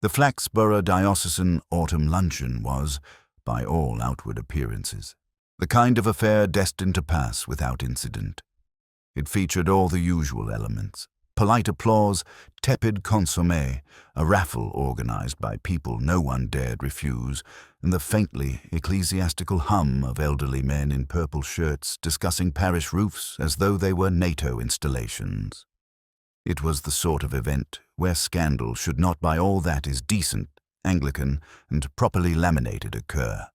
The Flaxborough Diocesan Autumn Luncheon was, by all outward appearances, the kind of affair destined to pass without incident. It featured all the usual elements: polite applause, tepid consommé, a raffle organized by people no one dared refuse, and the faintly ecclesiastical hum of elderly men in purple shirts discussing parish roofs as though they were NATO installations. It was the sort of event where scandal should not by all that is decent, Anglican, and properly laminated occur.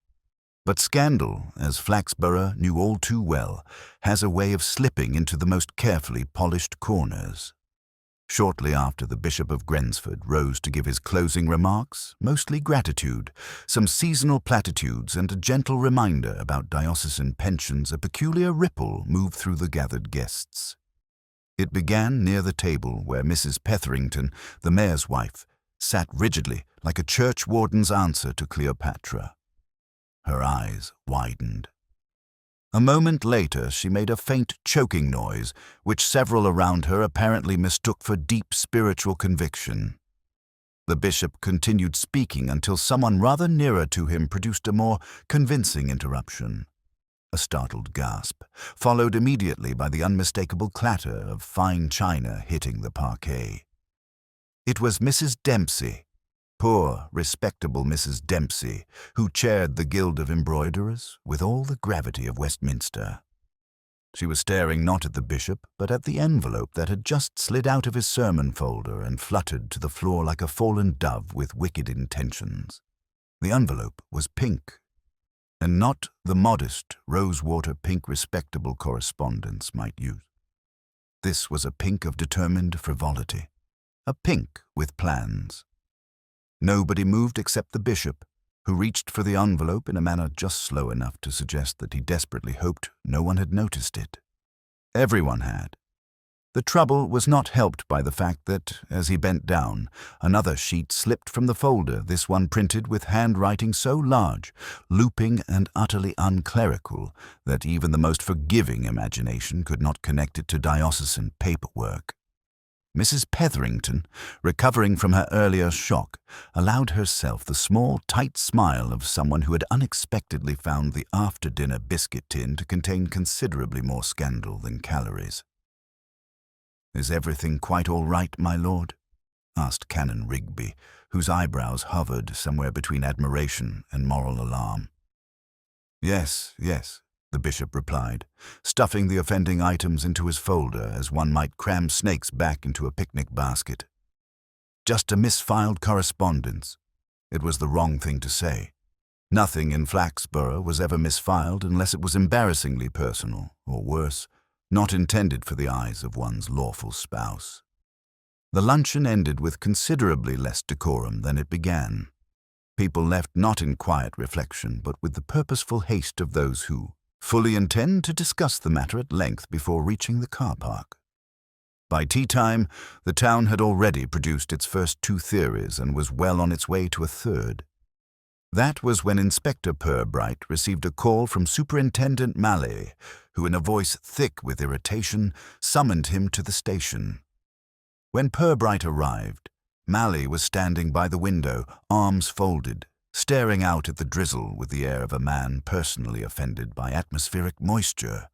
But scandal, as Flaxborough knew all too well, has a way of slipping into the most carefully polished corners. Shortly after the Bishop of Grensford rose to give his closing remarks, mostly gratitude, some seasonal platitudes, and a gentle reminder about diocesan pensions, a peculiar ripple moved through the gathered guests. It began near the table where Mrs. Petherington, the mayor's wife, sat rigidly like a church warden's answer to Cleopatra. Her eyes widened. A moment later she made a faint choking noise, which several around her apparently mistook for deep spiritual conviction. The bishop continued speaking until someone rather nearer to him produced a more convincing interruption. A startled gasp, followed immediately by the unmistakable clatter of fine china hitting the parquet. It was Mrs. Dempsey, poor, respectable Mrs. Dempsey, who chaired the Guild of Embroiderers with all the gravity of Westminster. She was staring not at the bishop, but at the envelope that had just slid out of his sermon folder and fluttered to the floor like a fallen dove with wicked intentions. The envelope was pink, and not the modest, rosewater pink respectable correspondence might use. This was a pink of determined frivolity, a pink with plans. Nobody moved except the bishop, who reached for the envelope in a manner just slow enough to suggest that he desperately hoped no one had noticed it. Everyone had. The trouble was not helped by the fact that, as he bent down, another sheet slipped from the folder, this one printed with handwriting so large, looping and utterly unclerical that even the most forgiving imagination could not connect it to diocesan paperwork. Mrs. Petherington, recovering from her earlier shock, allowed herself the small, tight smile of someone who had unexpectedly found the after-dinner biscuit tin to contain considerably more scandal than calories. "Is everything quite all right, my lord?" asked Canon Rigby, whose eyebrows hovered somewhere between admiration and moral alarm. "Yes, yes," the bishop replied, stuffing the offending items into his folder as one might cram snakes back into a picnic basket. "Just a misfiled correspondence." It was the wrong thing to say. Nothing in Flaxborough was ever misfiled unless it was embarrassingly personal, or worse, not intended for the eyes of one's lawful spouse. The luncheon ended with considerably less decorum than it began. People left not in quiet reflection, but with the purposeful haste of those who fully intend to discuss the matter at length before reaching the car park. By tea-time, the town had already produced its first 2 theories and was well on its way to a third. That was when Inspector Purbright received a call from Superintendent Malley, who, in a voice thick with irritation, summoned him to the station. When Purbright arrived, Malley was standing by the window, arms folded, staring out at the drizzle with the air of a man personally offended by atmospheric moisture.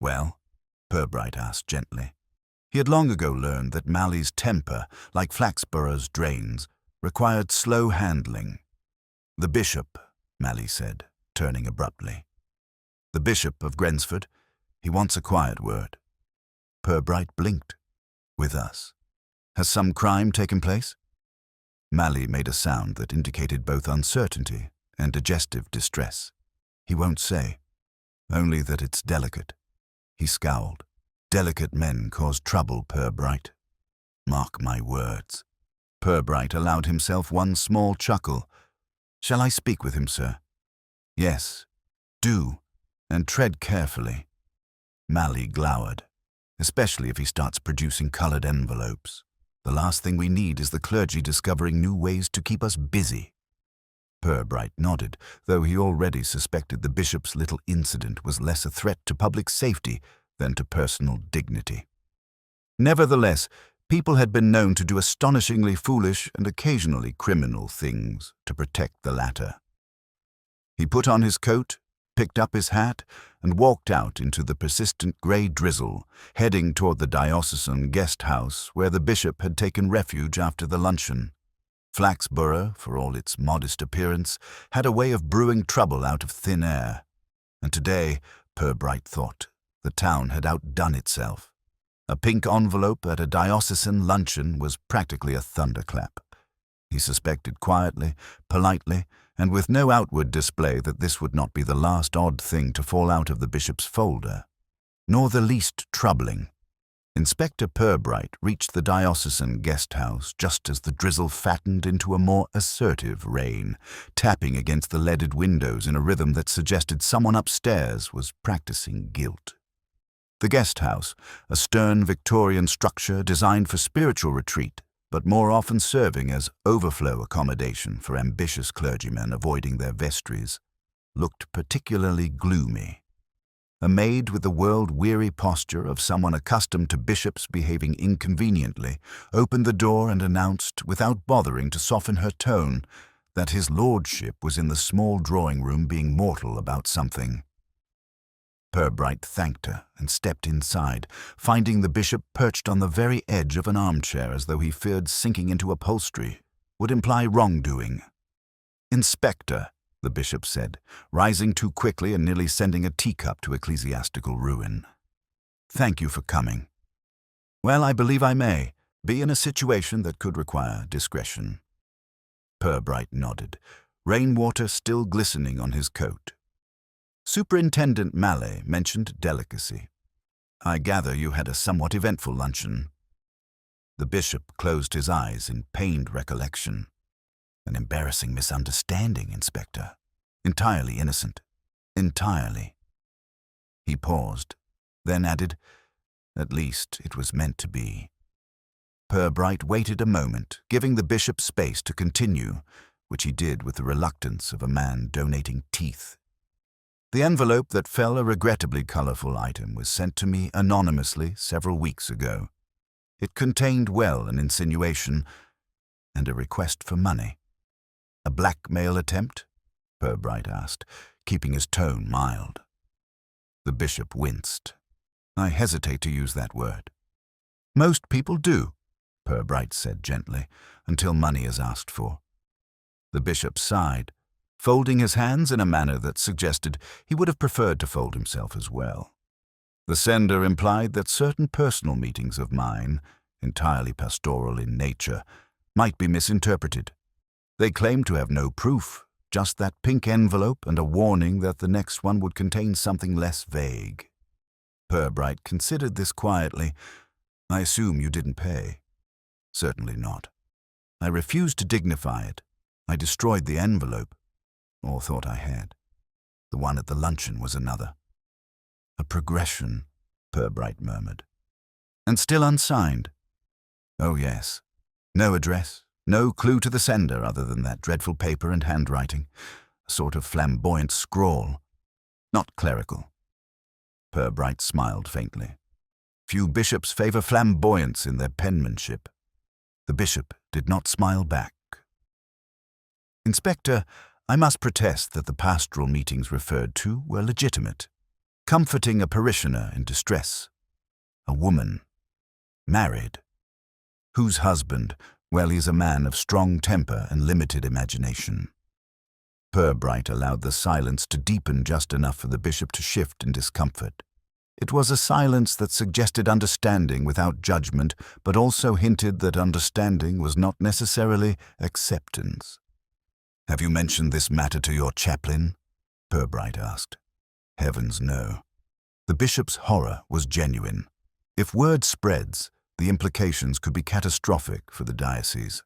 "Well?" Purbright asked gently. He had long ago learned that Malley's temper, like Flaxborough's drains, required slow handling. "The bishop," Malley said, turning abruptly. "The Bishop of Grensford. He wants a quiet word." Purbright blinked. "With us. Has some crime taken place?" Malley made a sound that indicated both uncertainty and digestive distress. "He won't say. Only that it's delicate." He scowled. "Delicate men cause trouble, Purbright. Mark my words." Purbright allowed himself one small chuckle. "Shall I speak with him, sir?" "Yes, do, and tread carefully." Malley glowered. "Especially if he starts producing colored envelopes. The last thing we need is the clergy discovering new ways to keep us busy." Purbright nodded, though he already suspected the bishop's little incident was less a threat to public safety than to personal dignity. Nevertheless, People had been known to do astonishingly foolish and occasionally criminal things to protect the latter. He put on his coat, picked up his hat, and walked out into the persistent grey drizzle, heading toward the diocesan guest house where the bishop had taken refuge after the luncheon. Flaxborough, for all its modest appearance, had a way of brewing trouble out of thin air. And today, Purbright thought, the town had outdone itself. A pink envelope at a diocesan luncheon was practically a thunderclap. He suspected quietly, politely, and with no outward display that this would not be the last odd thing to fall out of the bishop's folder, nor the least troubling. Inspector Purbright reached the diocesan guest house just as the drizzle fattened into a more assertive rain, tapping against the leaded windows in a rhythm that suggested someone upstairs was practicing guilt. The guest house, a stern Victorian structure designed for spiritual retreat, but more often serving as overflow accommodation for ambitious clergymen avoiding their vestries, looked particularly gloomy. A maid with the world-weary posture of someone accustomed to bishops behaving inconveniently opened the door and announced, without bothering to soften her tone, that his lordship was in the small drawing-room being mortal about something. Purbright thanked her and stepped inside, finding the bishop perched on the very edge of an armchair as though he feared sinking into upholstery would imply wrongdoing. "Inspector," the bishop said, rising too quickly and nearly sending a teacup to ecclesiastical ruin. "Thank you for coming. Well, I believe I may be in a situation that could require discretion." Purbright nodded, rainwater still glistening on his coat. "Superintendent Mallet mentioned delicacy. I gather you had a somewhat eventful luncheon." The bishop closed his eyes in pained recollection. "An embarrassing misunderstanding, Inspector. Entirely innocent. Entirely." He paused, then added, "At least it was meant to be." Purbright waited a moment, giving the bishop space to continue, which he did with the reluctance of a man donating teeth. "The envelope that fell a regrettably colorful item was sent to me anonymously several weeks ago. It contained, well, an insinuation and a request for money." "A blackmail attempt?" Purbright asked, keeping his tone mild. The bishop winced. "I hesitate to use that word." "Most people do," Purbright said gently, "until money is asked for." The bishop sighed, folding his hands in a manner that suggested he would have preferred to fold himself as well. The sender implied that certain personal meetings of mine, entirely pastoral in nature, might be misinterpreted. They claimed to have no proof, just that pink envelope and a warning that the next one would contain something less vague. Purbright considered this quietly. "I assume you didn't pay." "Certainly not. I refused to dignify it. I destroyed the envelope, or thought I had. The one at the luncheon was another." "A progression," Purbright murmured. "And still unsigned?" "Oh, yes. No address, no clue to the sender other than that dreadful paper and handwriting, a sort of flamboyant scrawl. Not clerical." Purbright smiled faintly. Few bishops favor flamboyance in their penmanship. The bishop did not smile back. "Inspector, I must protest that the pastoral meetings referred to were legitimate. Comforting a parishioner in distress. A woman. Married. Whose husband? Well, he's a man of strong temper and limited imagination." Purbright allowed the silence to deepen just enough for the bishop to shift in discomfort. It was a silence that suggested understanding without judgment, but also hinted that understanding was not necessarily acceptance. "Have you mentioned this matter to your chaplain?" Purbright asked. Heavens, no. The bishop's horror was genuine. If word spreads, the implications could be catastrophic for the diocese.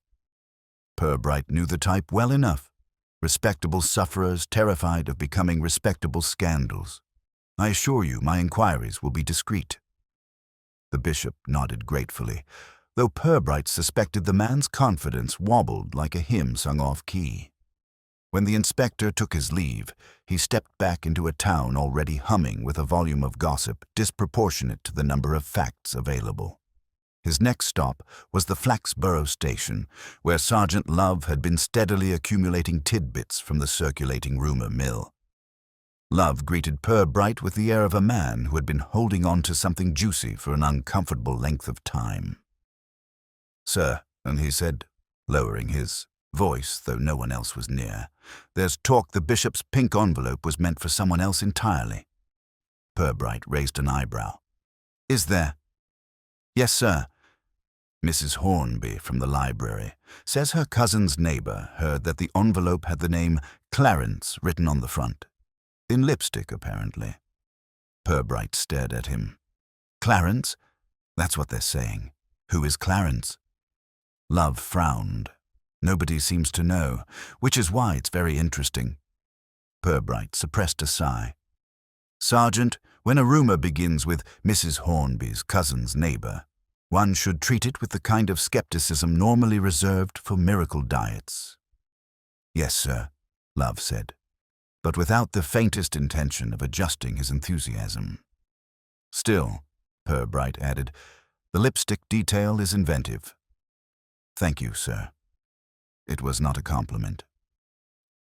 Purbright knew the type well enough. Respectable sufferers terrified of becoming respectable scandals. "I assure you my inquiries will be discreet." The bishop nodded gratefully, though Purbright suspected the man's confidence wobbled like a hymn sung off-key. When the inspector took his leave, he stepped back into a town already humming with a volume of gossip disproportionate to the number of facts available. His next stop was the Flaxborough station, where Sergeant Love had been steadily accumulating tidbits from the circulating rumour mill. Love greeted Purbright with the air of a man who had been holding on to something juicy for an uncomfortable length of time. "Sir," and he said, lowering his voice, though no one else was near, "there's talk the bishop's pink envelope was meant for someone else entirely." Purbright raised an eyebrow. "Is there?" "Yes, sir. Mrs. Hornby from the library says her cousin's neighbour heard that the envelope had the name Clarence written on the front. In lipstick, apparently." Purbright stared at him. "Clarence? That's what they're saying. Who is Clarence?" Love frowned. "Nobody seems to know, which is why it's very interesting." Purbright suppressed a sigh. "Sergeant, when a rumour begins with Mrs. Hornby's cousin's neighbour, one should treat it with the kind of skepticism normally reserved for miracle diets." "Yes, sir," Love said, but without the faintest intention of adjusting his enthusiasm. "Still," Purbright added, "the lipstick detail is inventive." "Thank you, sir." It was not a compliment.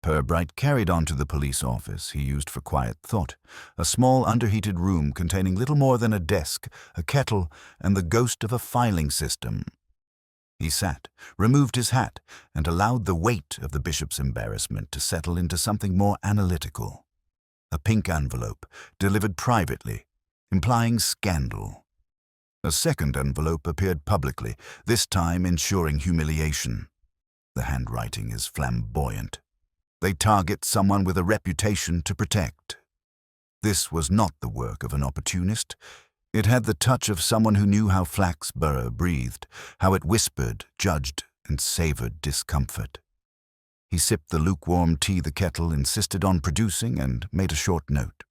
Purbright carried on to the police office he used for quiet thought, a small underheated room containing little more than a desk, a kettle, and the ghost of a filing system. He sat, removed his hat, and allowed the weight of the bishop's embarrassment to settle into something more analytical. A pink envelope, delivered privately, implying scandal. A second envelope appeared publicly, this time ensuring humiliation. The handwriting is flamboyant. They target someone with a reputation to protect. This was not the work of an opportunist. It had the touch of someone who knew how Flaxborough breathed, how it whispered, judged, and savoured discomfort. He sipped the lukewarm tea the kettle insisted on producing and made a short note.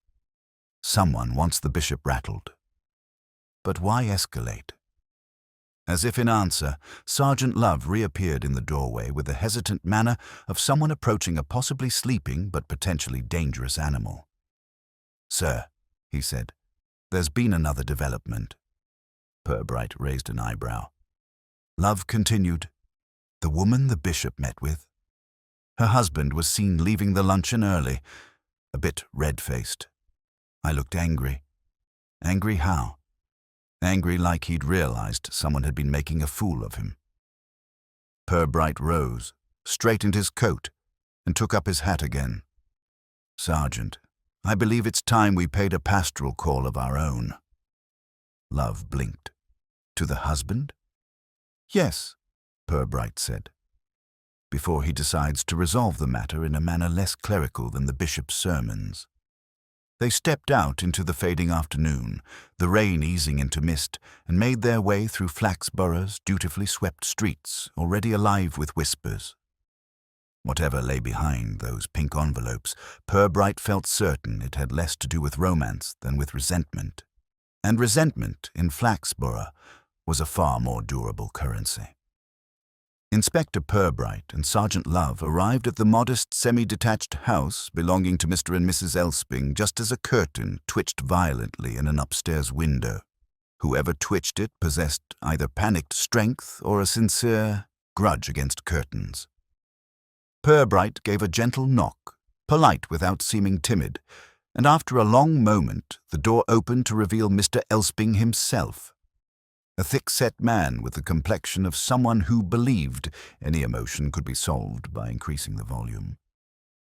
"Someone wants the bishop rattled." But why escalate? As if in answer, Sergeant Love reappeared in the doorway with the hesitant manner of someone approaching a possibly sleeping but potentially dangerous animal. "Sir," he said, "there's been another development." Purbright raised an eyebrow. Love continued, "The woman the bishop met with. Her husband was seen leaving the luncheon early, a bit red-faced. I looked angry. Angry how? Angry like he'd realized someone had been making a fool of him." Purbright rose, straightened his coat, and took up his hat again. "Sergeant, I believe it's time we paid a pastoral call of our own." Love blinked. "To the husband?" "Yes," Purbright said, before he decides to resolve the matter in a manner less clerical than the bishop's sermons. They stepped out into the fading afternoon, the rain easing into mist, and made their way through Flaxborough's dutifully swept streets, already alive with whispers. Whatever lay behind those pink envelopes, Purbright felt certain it had less to do with romance than with resentment. And resentment, in Flaxborough, was a far more durable currency. Inspector Purbright and Sergeant Love arrived at the modest semi-detached house belonging to Mr. and Mrs. Elsping just as a curtain twitched violently in an upstairs window. Whoever twitched it possessed either panicked strength or a sincere grudge against curtains. Purbright gave a gentle knock, polite without seeming timid, and after a long moment the door opened to reveal Mr. Elsping himself. A thick-set man with the complexion of someone who believed any emotion could be solved by increasing the volume.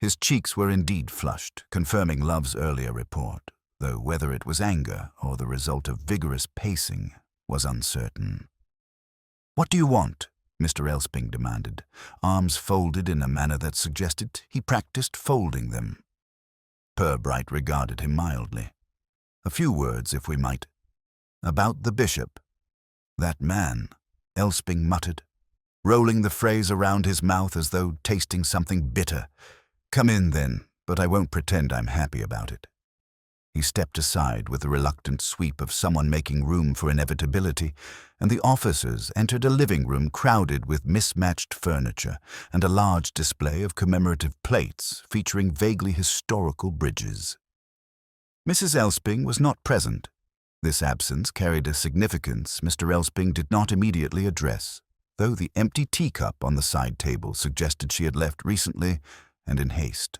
His cheeks were indeed flushed, confirming Love's earlier report, though whether it was anger or the result of vigorous pacing was uncertain. "What do you want?" Mr. Elsping demanded, arms folded in a manner that suggested he practiced folding them. Purbright regarded him mildly. "A few words, if we might. About the bishop." "That man," Elsping muttered, rolling the phrase around his mouth as though tasting something bitter. "Come in, then, but I won't pretend I'm happy about it." He stepped aside with the reluctant sweep of someone making room for inevitability, and the officers entered a living room crowded with mismatched furniture and a large display of commemorative plates featuring vaguely historical bridges. Mrs. Elsping was not present. This absence carried a significance Mr. Elsping did not immediately address, though the empty teacup on the side table suggested she had left recently and in haste.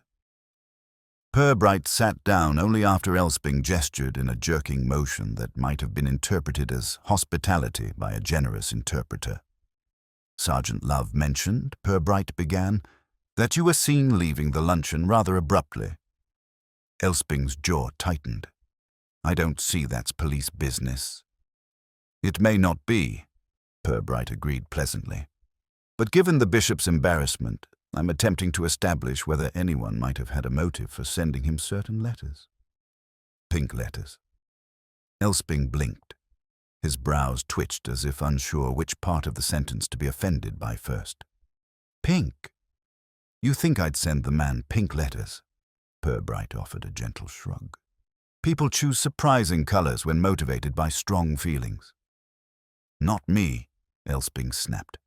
Purbright sat down only after Elsping gestured in a jerking motion that might have been interpreted as hospitality by a generous interpreter. Sergeant Love mentioned, Purbright began, that you were seen leaving the luncheon rather abruptly. Elsping's jaw tightened. I don't see that's police business. It may not be, Purbright agreed pleasantly. But given the bishop's embarrassment, I'm attempting to establish whether anyone might have had a motive for sending him certain letters. Pink letters. Elsping blinked. His brows twitched as if unsure which part of the sentence to be offended by first. Pink? You think I'd send the man pink letters? Purbright offered a gentle shrug. People choose surprising colors when motivated by strong feelings. Not me, Elsping snapped.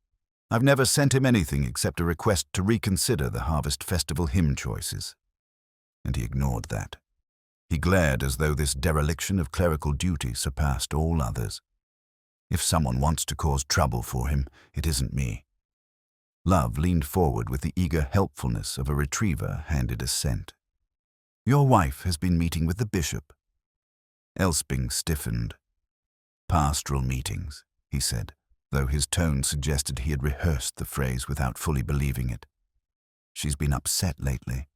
I've never sent him anything except a request to reconsider the Harvest Festival hymn choices. And he ignored that. He glared as though this dereliction of clerical duty surpassed all others. If someone wants to cause trouble for him, it isn't me. Love leaned forward with the eager helpfulness of a retriever handed a scent. Your wife has been meeting with the bishop. Elsping stiffened. Pastoral meetings, he said, though his tone suggested he had rehearsed the phrase without fully believing it. She's been upset lately.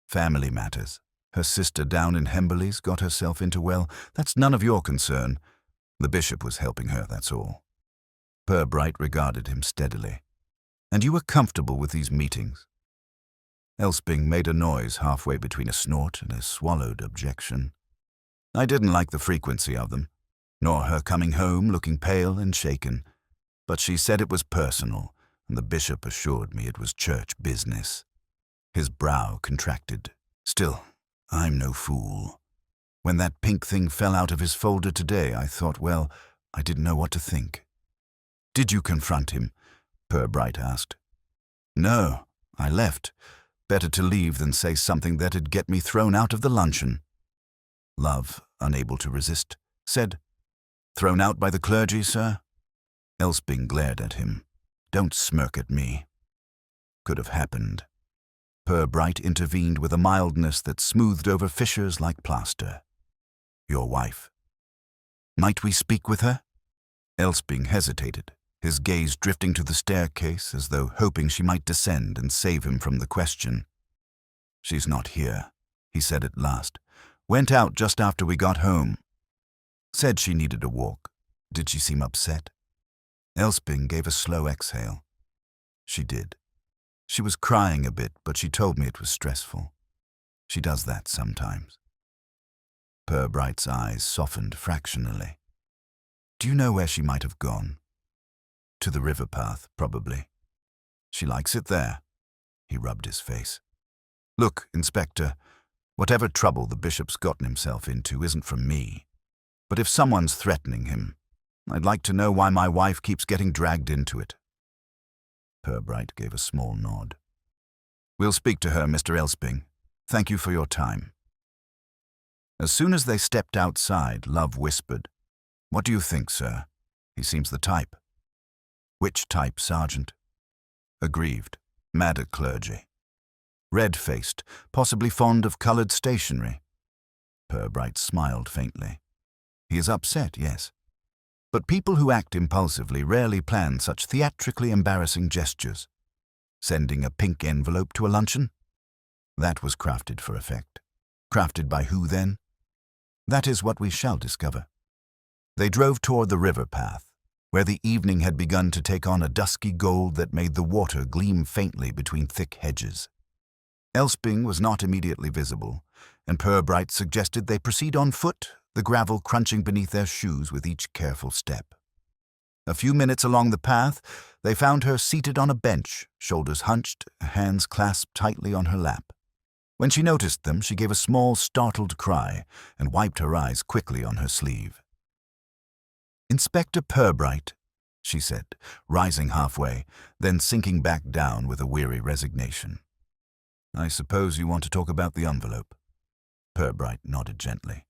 Family matters. Her sister down in Hemberley's got herself into, well, that's none of your concern. The bishop was helping her, that's all. Purbright regarded him steadily. And you were comfortable with these meetings? Elsping made a noise halfway between a snort and a swallowed objection. I didn't like the frequency of them, nor her coming home looking pale and shaken. But she said it was personal, and the bishop assured me it was church business. His brow contracted. Still, I'm no fool. When that pink thing fell out of his folder today, I thought, well, I didn't know what to think. Did you confront him? Purbright asked. No, I left. Better to leave than say something that'd get me thrown out of the luncheon. Love, unable to resist, said, Thrown out by the clergy, sir? Elsping glared at him. Don't smirk at me. Could have happened. Purbright intervened with a mildness that smoothed over fissures like plaster. Your wife. Might we speak with her? Elsping hesitated, his gaze drifting to the staircase as though hoping she might descend and save him from the question. She's not here, he said at last. Went out just after we got home. Said she needed a walk. Did she seem upset? Elsping gave a slow exhale. She did. She was crying a bit, but she told me it was stressful. She does that sometimes. Purbright's eyes softened fractionally. Do you know where she might have gone? To the river path, probably. She likes it there. He rubbed his face. Look, Inspector, whatever trouble the bishop's gotten himself into isn't from me. But if someone's threatening him, I'd like to know why my wife keeps getting dragged into it. Purbright gave a small nod. We'll speak to her, Mr. Elsping. Thank you for your time. As soon as they stepped outside, Love whispered, What do you think, sir? He seems the type. Which type, Sergeant? Aggrieved, mad at clergy. Red-faced, possibly fond of coloured stationery. Purbright smiled faintly. He is upset, yes. But people who act impulsively rarely plan such theatrically embarrassing gestures. Sending a pink envelope to a luncheon? That was crafted for effect. Crafted by who, then? That is what we shall discover. They drove toward the river path, where the evening had begun to take on a dusky gold that made the water gleam faintly between thick hedges. Elsping was not immediately visible, and Purbright suggested they proceed on foot, the gravel crunching beneath their shoes with each careful step. A few minutes along the path, they found her seated on a bench, shoulders hunched, hands clasped tightly on her lap. When she noticed them, she gave a small, startled cry and wiped her eyes quickly on her sleeve. Inspector Purbright, she said, rising halfway, then sinking back down with a weary resignation. I suppose you want to talk about the envelope? Purbright nodded gently.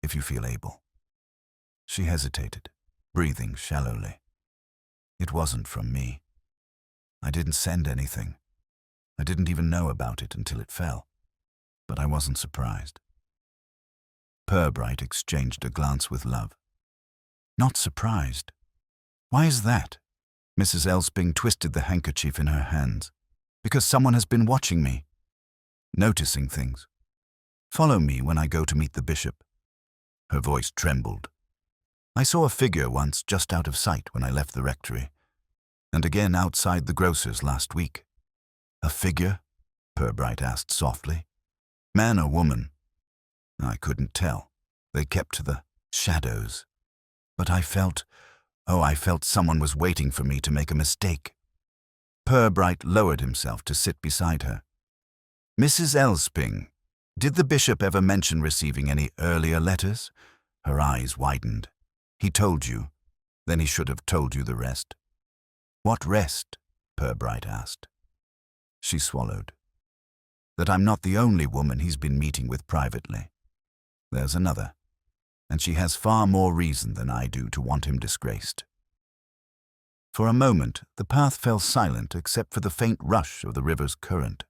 If you feel able. She hesitated, breathing shallowly. It wasn't from me. I didn't send anything. I didn't even know about it until it fell. But I wasn't surprised. Purbright exchanged a glance with Love. Not surprised? Why is that? Mrs. Elsping twisted the handkerchief in her hands. Because someone has been watching me. Noticing things. Follow me when I go to meet the bishop. Her voice trembled. I saw a figure once just out of sight when I left the rectory, and again outside the grocer's last week. A figure? Purbright asked softly. Man or woman? I couldn't tell. They kept to the shadows. But I felt someone was waiting for me to make a mistake. Purbright lowered himself to sit beside her. Mrs. Elsping, did the bishop ever mention receiving any earlier letters? Her eyes widened. He told you. Then he should have told you the rest. What rest? Purbright asked. She swallowed. That I'm not the only woman he's been meeting with privately. There's another, and she has far more reason than I do to want him disgraced. For a moment, the path fell silent except for the faint rush of the river's current.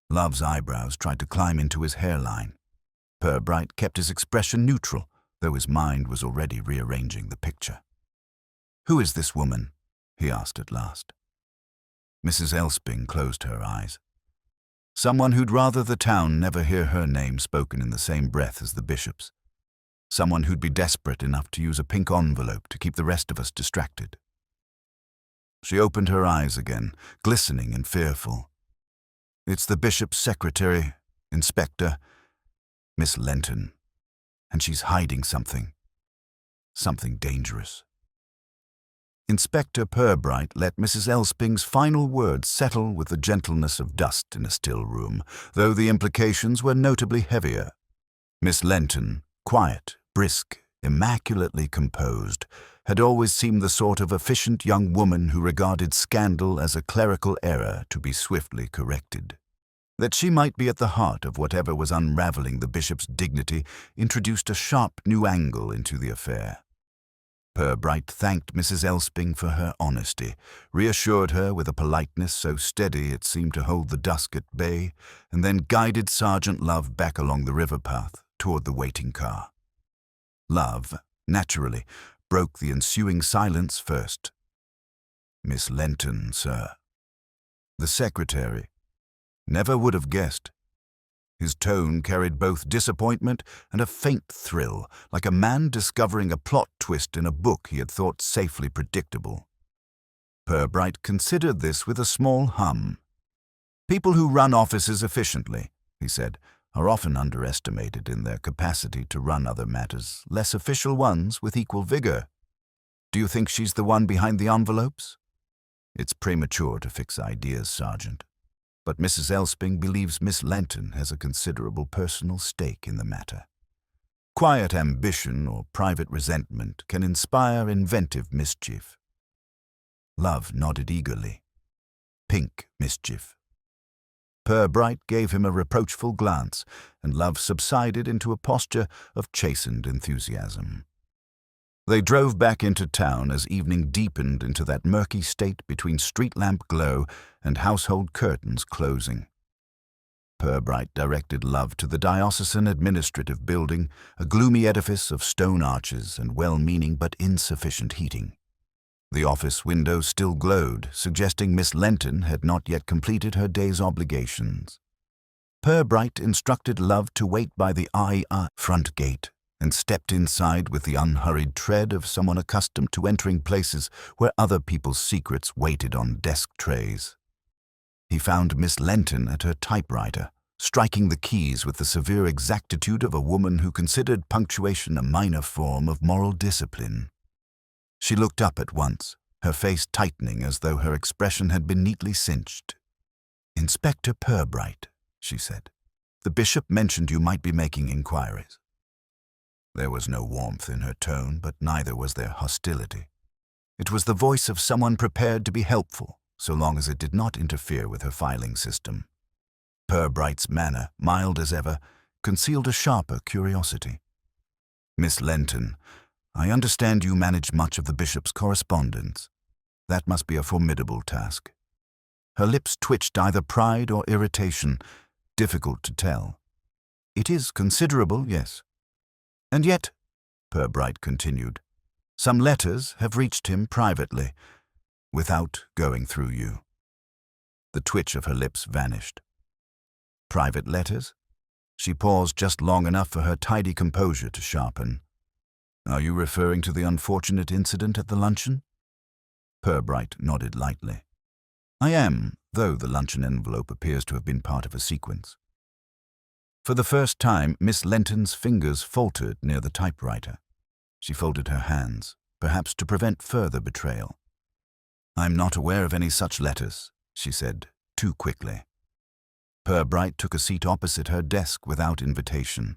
Love's eyebrows tried to climb into his hairline. Purbright kept his expression neutral, though his mind was already rearranging the picture. Who is this woman? He asked at last. Mrs. Elsping closed her eyes. Someone who'd rather the town never hear her name spoken in the same breath as the bishop's. Someone who'd be desperate enough to use a pink envelope to keep the rest of us distracted. She opened her eyes again, glistening and fearful. It's the bishop's secretary, Inspector, Miss Lenton, and she's hiding something. Something dangerous. Inspector Purbright let Mrs. Elsping's final words settle with the gentleness of dust in a still room, though the implications were notably heavier. Miss Lenton, quiet, brisk, immaculately composed, had always seemed the sort of efficient young woman who regarded scandal as a clerical error to be swiftly corrected. That she might be at the heart of whatever was unraveling the bishop's dignity introduced a sharp new angle into the affair. Purbright thanked Mrs. Elsping for her honesty, reassured her with a politeness so steady it seemed to hold the dusk at bay, and then guided Sergeant Love back along the river path toward the waiting car. Love, naturally, broke the ensuing silence first. Miss Lenton, sir. The secretary. Never would have guessed. His tone carried both disappointment and a faint thrill, like a man discovering a plot twist in a book he had thought safely predictable. Purbright considered this with a small hum. People who run offices efficiently, he said, are often underestimated in their capacity to run other matters, less official ones, with equal vigor. Do you think she's the one behind the envelopes? It's premature to fix ideas, Sergeant. But Mrs. Elsping believes Miss Lenton has a considerable personal stake in the matter. Quiet ambition or private resentment can inspire inventive mischief. Love nodded eagerly. Pink mischief. Purbright gave him a reproachful glance, and Love subsided into a posture of chastened enthusiasm. They drove back into town as evening deepened into that murky state between street lamp glow and household curtains closing. Purbright directed Love to the diocesan administrative building, a gloomy edifice of stone arches and well-meaning but insufficient heating. The office windows still glowed, suggesting Miss Lenton had not yet completed her day's obligations. Purbright instructed Love to wait by the front gate, and stepped inside with the unhurried tread of someone accustomed to entering places where other people's secrets waited on desk trays. He found Miss Lenton at her typewriter, striking the keys with the severe exactitude of a woman who considered punctuation a minor form of moral discipline. She looked up at once, her face tightening as though her expression had been neatly cinched. "Inspector Purbright," she said, "the bishop mentioned you might be making inquiries." There was no warmth in her tone, but neither was there hostility. It was the voice of someone prepared to be helpful, so long as it did not interfere with her filing system. Purbright's manner, mild as ever, concealed a sharper curiosity. "Miss Lenton, I understand you manage much of the bishop's correspondence. That must be a formidable task. Her lips twitched either pride or irritation, difficult to tell. It is considerable, yes. And yet, Purbright continued, some letters have reached him privately, without going through you. The twitch of her lips vanished. Private letters? She paused just long enough for her tidy composure to sharpen. Are you referring to the unfortunate incident at the luncheon? Purbright nodded lightly. I am, though the luncheon envelope appears to have been part of a sequence. For the first time, Miss Lenton's fingers faltered near the typewriter. She folded her hands, perhaps to prevent further betrayal. I'm not aware of any such letters, she said, too quickly. Purbright took a seat opposite her desk without invitation.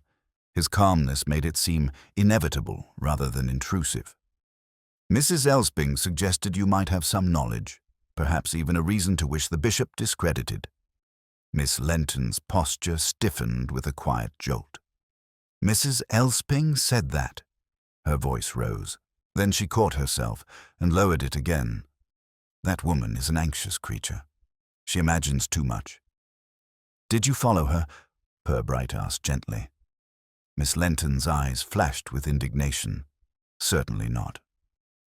His calmness made it seem inevitable rather than intrusive. Mrs. Elsping suggested you might have some knowledge, perhaps even a reason to wish the bishop discredited. Miss Lenton's posture stiffened with a quiet jolt. Mrs. Elsping said that. Her voice rose. Then she caught herself and lowered it again. That woman is an anxious creature. She imagines too much. Did you follow her? Purbright asked gently. Miss Lenton's eyes flashed with indignation. Certainly not.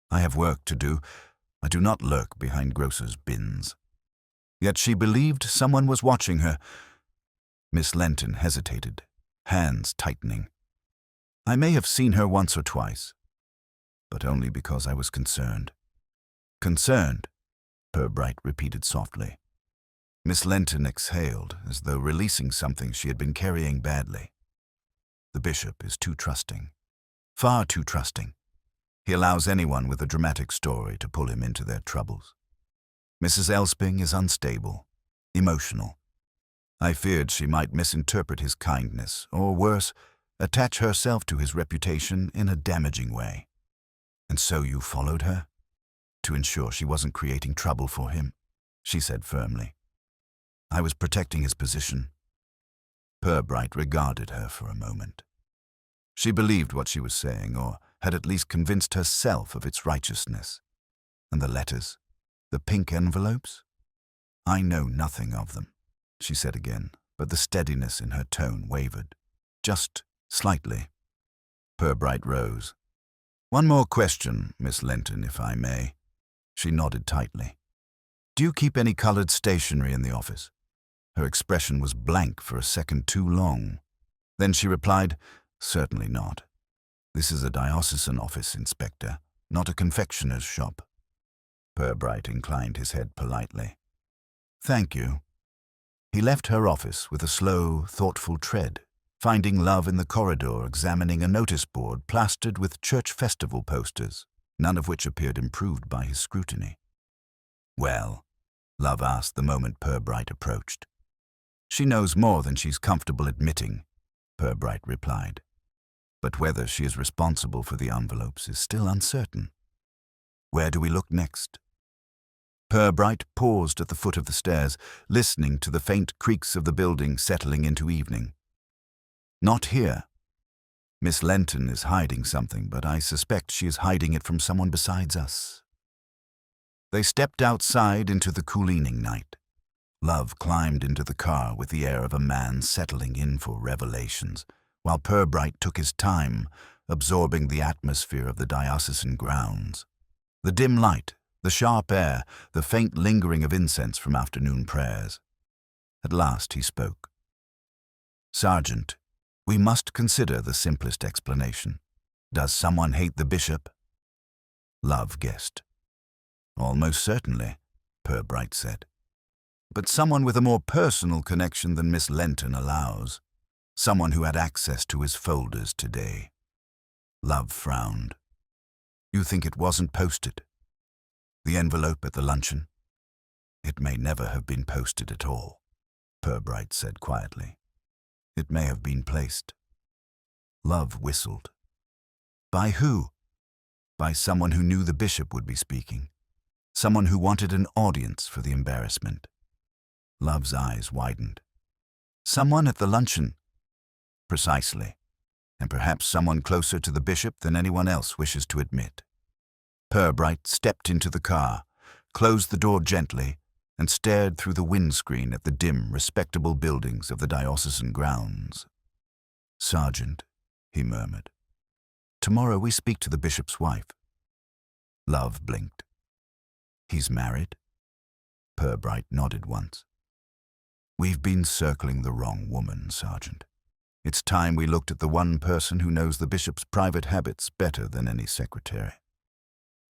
I have work to do. I do not lurk behind grocers' bins. Yet she believed someone was watching her. Miss Lenton hesitated, hands tightening. I may have seen her once or twice, but only because I was concerned. Concerned, Purbright repeated softly. Miss Lenton exhaled, as though releasing something she had been carrying badly. The bishop is too trusting. Far too trusting. He allows anyone with a dramatic story to pull him into their troubles. Mrs. Elsping is unstable, emotional. I feared she might misinterpret his kindness, or worse, attach herself to his reputation in a damaging way. And so you followed her? To ensure she wasn't creating trouble for him, she said firmly. I was protecting his position. Purbright regarded her for a moment. She believed what she was saying, or had at least convinced herself of its righteousness. And the letters? The pink envelopes? I know nothing of them, she said again, but the steadiness in her tone wavered. Just slightly. Purbright rose. One more question, Miss Lenton, if I may. She nodded tightly. Do you keep any colored stationery in the office? Her expression was blank for a second too long. Then she replied, Certainly not. This is a diocesan office, Inspector, not a confectioner's shop. Purbright inclined his head politely. Thank you. He left her office with a slow, thoughtful tread, finding Love in the corridor examining a notice board plastered with church festival posters, none of which appeared improved by his scrutiny. Well, Love asked the moment Purbright approached. She knows more than she's comfortable admitting, Purbright replied. But whether she is responsible for the envelopes is still uncertain. Where do we look next? Purbright paused at the foot of the stairs, listening to the faint creaks of the building settling into evening. Not here. Miss Lenton is hiding something, but I suspect she is hiding it from someone besides us. They stepped outside into the cool evening night. Love climbed into the car with the air of a man settling in for revelations, while Purbright took his time, absorbing the atmosphere of the diocesan grounds. The dim light, the sharp air, the faint lingering of incense from afternoon prayers. At last he spoke. Sergeant, we must consider the simplest explanation. Does someone hate the bishop? Love guessed. Almost certainly, Purbright said. But someone with a more personal connection than Miss Lenton allows. Someone who had access to his folders today. Love frowned. You think it wasn't posted? The envelope at the luncheon? It may never have been posted at all, Purbright said quietly. It may have been placed. Love whistled. By who? By someone who knew the bishop would be speaking. Someone who wanted an audience for the embarrassment. Love's eyes widened. Someone at the luncheon. Precisely. and perhaps someone closer to the bishop than anyone else wishes to admit. Purbright stepped into the car, closed the door gently, and stared through the windscreen at the dim, respectable buildings of the diocesan grounds. "Sergeant," he murmured, "tomorrow we speak to the bishop's wife." Love blinked. "He's married?" Purbright nodded once. "We've been circling the wrong woman, Sergeant. It's time we looked at the one person who knows the bishop's private habits better than any secretary."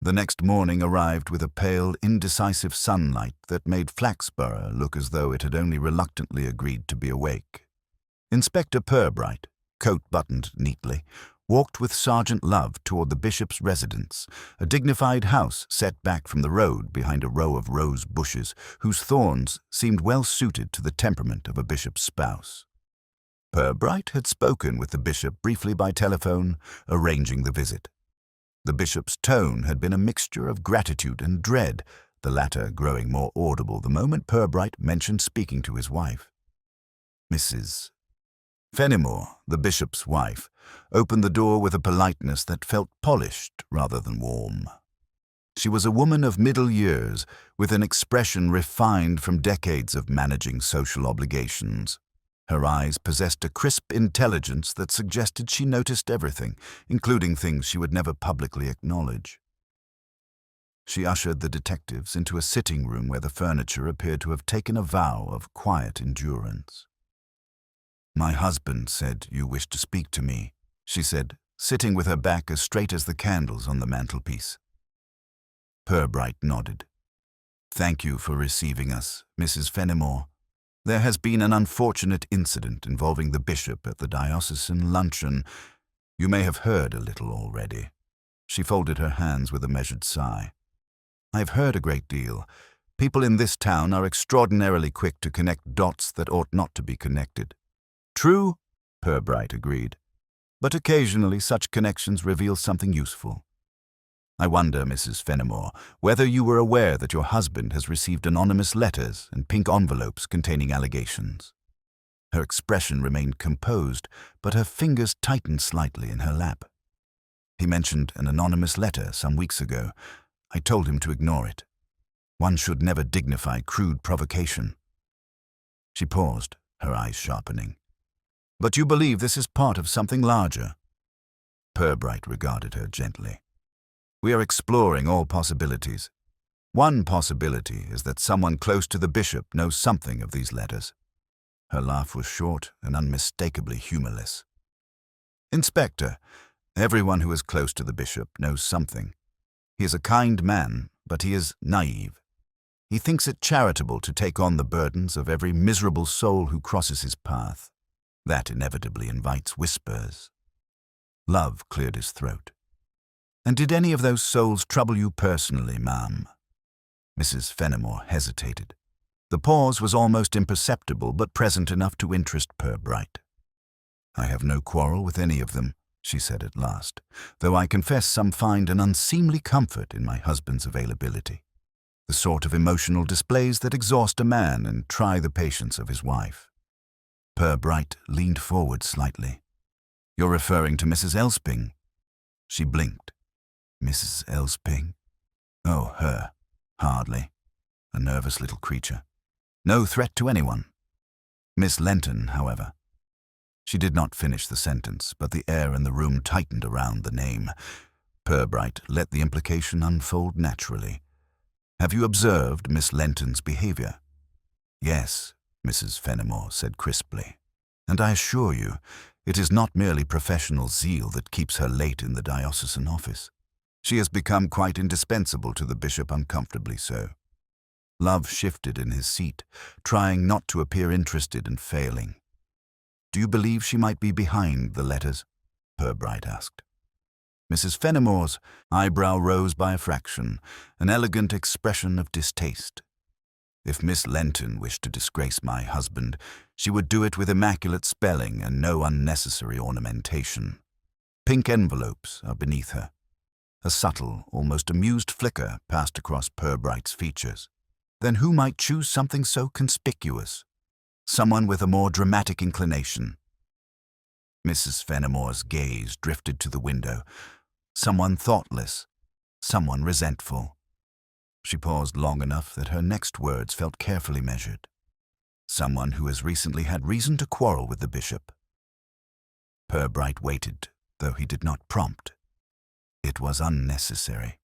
The next morning arrived with a pale, indecisive sunlight that made Flaxborough look as though it had only reluctantly agreed to be awake. Inspector Purbright, coat buttoned neatly, walked with Sergeant Love toward the bishop's residence, a dignified house set back from the road behind a row of rose bushes whose thorns seemed well suited to the temperament of a bishop's spouse. Purbright had spoken with the bishop briefly by telephone, arranging the visit. The bishop's tone had been a mixture of gratitude and dread, the latter growing more audible the moment Purbright mentioned speaking to his wife. Mrs. Fenimore, the bishop's wife, opened the door with a politeness that felt polished rather than warm. She was a woman of middle years, with an expression refined from decades of managing social obligations. Her eyes possessed a crisp intelligence that suggested she noticed everything, including things she would never publicly acknowledge. She ushered the detectives into a sitting room where the furniture appeared to have taken a vow of quiet endurance. "My husband said you wished to speak to me," she said, sitting with her back as straight as the candles on the mantelpiece. Purbright nodded. "Thank you for receiving us, Mrs. Fenimore. There has been an unfortunate incident involving the bishop at the diocesan luncheon. You may have heard a little already." She folded her hands with a measured sigh. "I've heard a great deal. People in this town are extraordinarily quick to connect dots that ought not to be connected." "True," Purbright agreed. "But occasionally such connections reveal something useful. I wonder, Mrs. Fenimore, whether you were aware that your husband has received anonymous letters and pink envelopes containing allegations." Her expression remained composed, but her fingers tightened slightly in her lap. "He mentioned an anonymous letter some weeks ago. I told him to ignore it. One should never dignify crude provocation." She paused, her eyes sharpening. "But you believe this is part of something larger?" Purbright regarded her gently. "We are exploring all possibilities. One possibility is that someone close to the bishop knows something of these letters." Her laugh was short and unmistakably humorless. "Inspector, everyone who is close to the bishop knows something. He is a kind man, but he is naive. He thinks it charitable to take on the burdens of every miserable soul who crosses his path. That inevitably invites whispers." Love cleared his throat. "And did any of those souls trouble you personally, ma'am?" Mrs. Fenimore hesitated. The pause was almost imperceptible, but present enough to interest Purbright. "I have no quarrel with any of them," she said at last, "though I confess some find an unseemly comfort in my husband's availability. The sort of emotional displays that exhaust a man and try the patience of his wife." Purbright leaned forward slightly. "You're referring to Mrs. Elsping?" She blinked. "Mrs. Elsping? Oh, her. Hardly. A nervous little creature. No threat to anyone. Miss Lenton, however." She did not finish the sentence, but the air in the room tightened around the name. Purbright let the implication unfold naturally. "Have you observed Miss Lenton's behavior?" "Yes," Mrs. Fenimore said crisply. "And I assure you, it is not merely professional zeal that keeps her late in the diocesan office. She has become quite indispensable to the bishop, uncomfortably so." Love shifted in his seat, trying not to appear interested and failing. "Do you believe she might be behind the letters?" Purbright asked. Mrs. Fenimore's eyebrow rose by a fraction, an elegant expression of distaste. "If Miss Lenton wished to disgrace my husband, she would do it with immaculate spelling and no unnecessary ornamentation. Pink envelopes are beneath her." A subtle, almost amused flicker passed across Purbright's features. "Then who might choose something so conspicuous? Someone with a more dramatic inclination." Mrs. Fenimore's gaze drifted to the window. Someone thoughtless, someone resentful. She paused long enough that her next words felt carefully measured. Someone who has recently had reason to quarrel with the bishop. Purbright waited, though he did not prompt. It was unnecessary.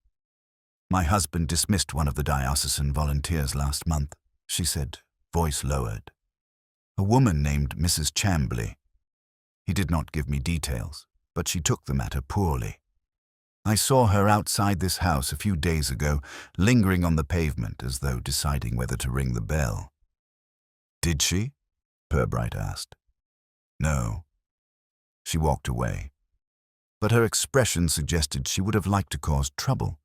My husband dismissed one of the diocesan volunteers last month, she said, voice lowered. A woman named Mrs. Chambly. He did not give me details, but she took the matter poorly. I saw her outside this house a few days ago, lingering on the pavement as though deciding whether to ring the bell. Did she? Purbright asked. No. She walked away, but her expression suggested she would have liked to cause trouble.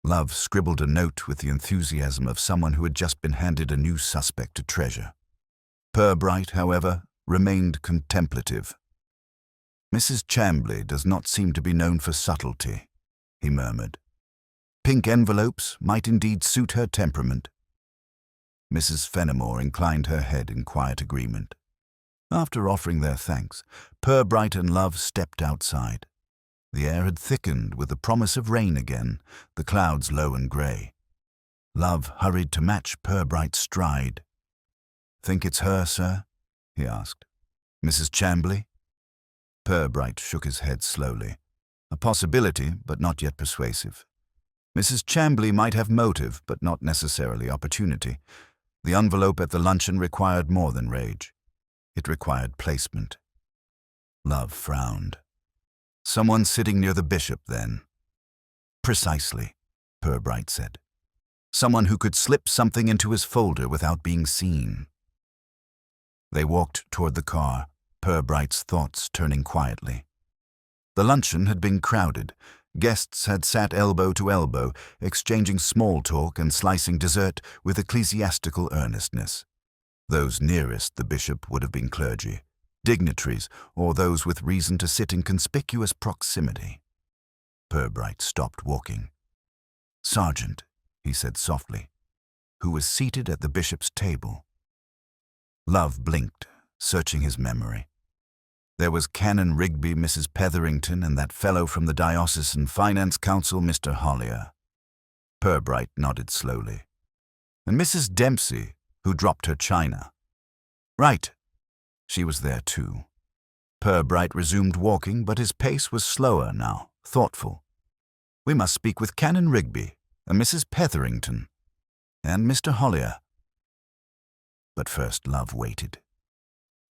Love scribbled a note with the enthusiasm of someone who had just been handed a new suspect to treasure. Purbright, however, remained contemplative. Mrs. Chambly does not seem to be known for subtlety, he murmured. Pink envelopes might indeed suit her temperament. Mrs. Fenimore inclined her head in quiet agreement. After offering their thanks, Purbright and Love stepped outside. The air had thickened with the promise of rain again, the clouds low and grey. Love hurried to match Purbright's stride. Think it's her, sir? He asked. Mrs. Chambly? Purbright shook his head slowly. A possibility, but not yet persuasive. Mrs. Chambly might have motive, but not necessarily opportunity. The envelope at the luncheon required more than rage. It required placement. Love frowned. Someone sitting near the bishop, then. Precisely, Purbright said. Someone who could slip something into his folder without being seen. They walked toward the car, Purbright's thoughts turning quietly. The luncheon had been crowded. Guests had sat elbow to elbow, exchanging small talk and slicing dessert with ecclesiastical earnestness. Those nearest the bishop would have been clergy, dignitaries, or those with reason to sit in conspicuous proximity. Purbright stopped walking. Sergeant, he said softly, who was seated at the bishop's table. Love blinked, searching his memory. There was Canon Rigby, Mrs. Petherington, and that fellow from the Diocesan Finance Council, Mr. Hollier. Purbright nodded slowly. And Mrs. Dempsey, who dropped her china. Right. She was there too. Purbright resumed walking, but his pace was slower now, thoughtful. We must speak with Canon Rigby, and Mrs. Petherington, and Mr. Hollier. But first Love waited.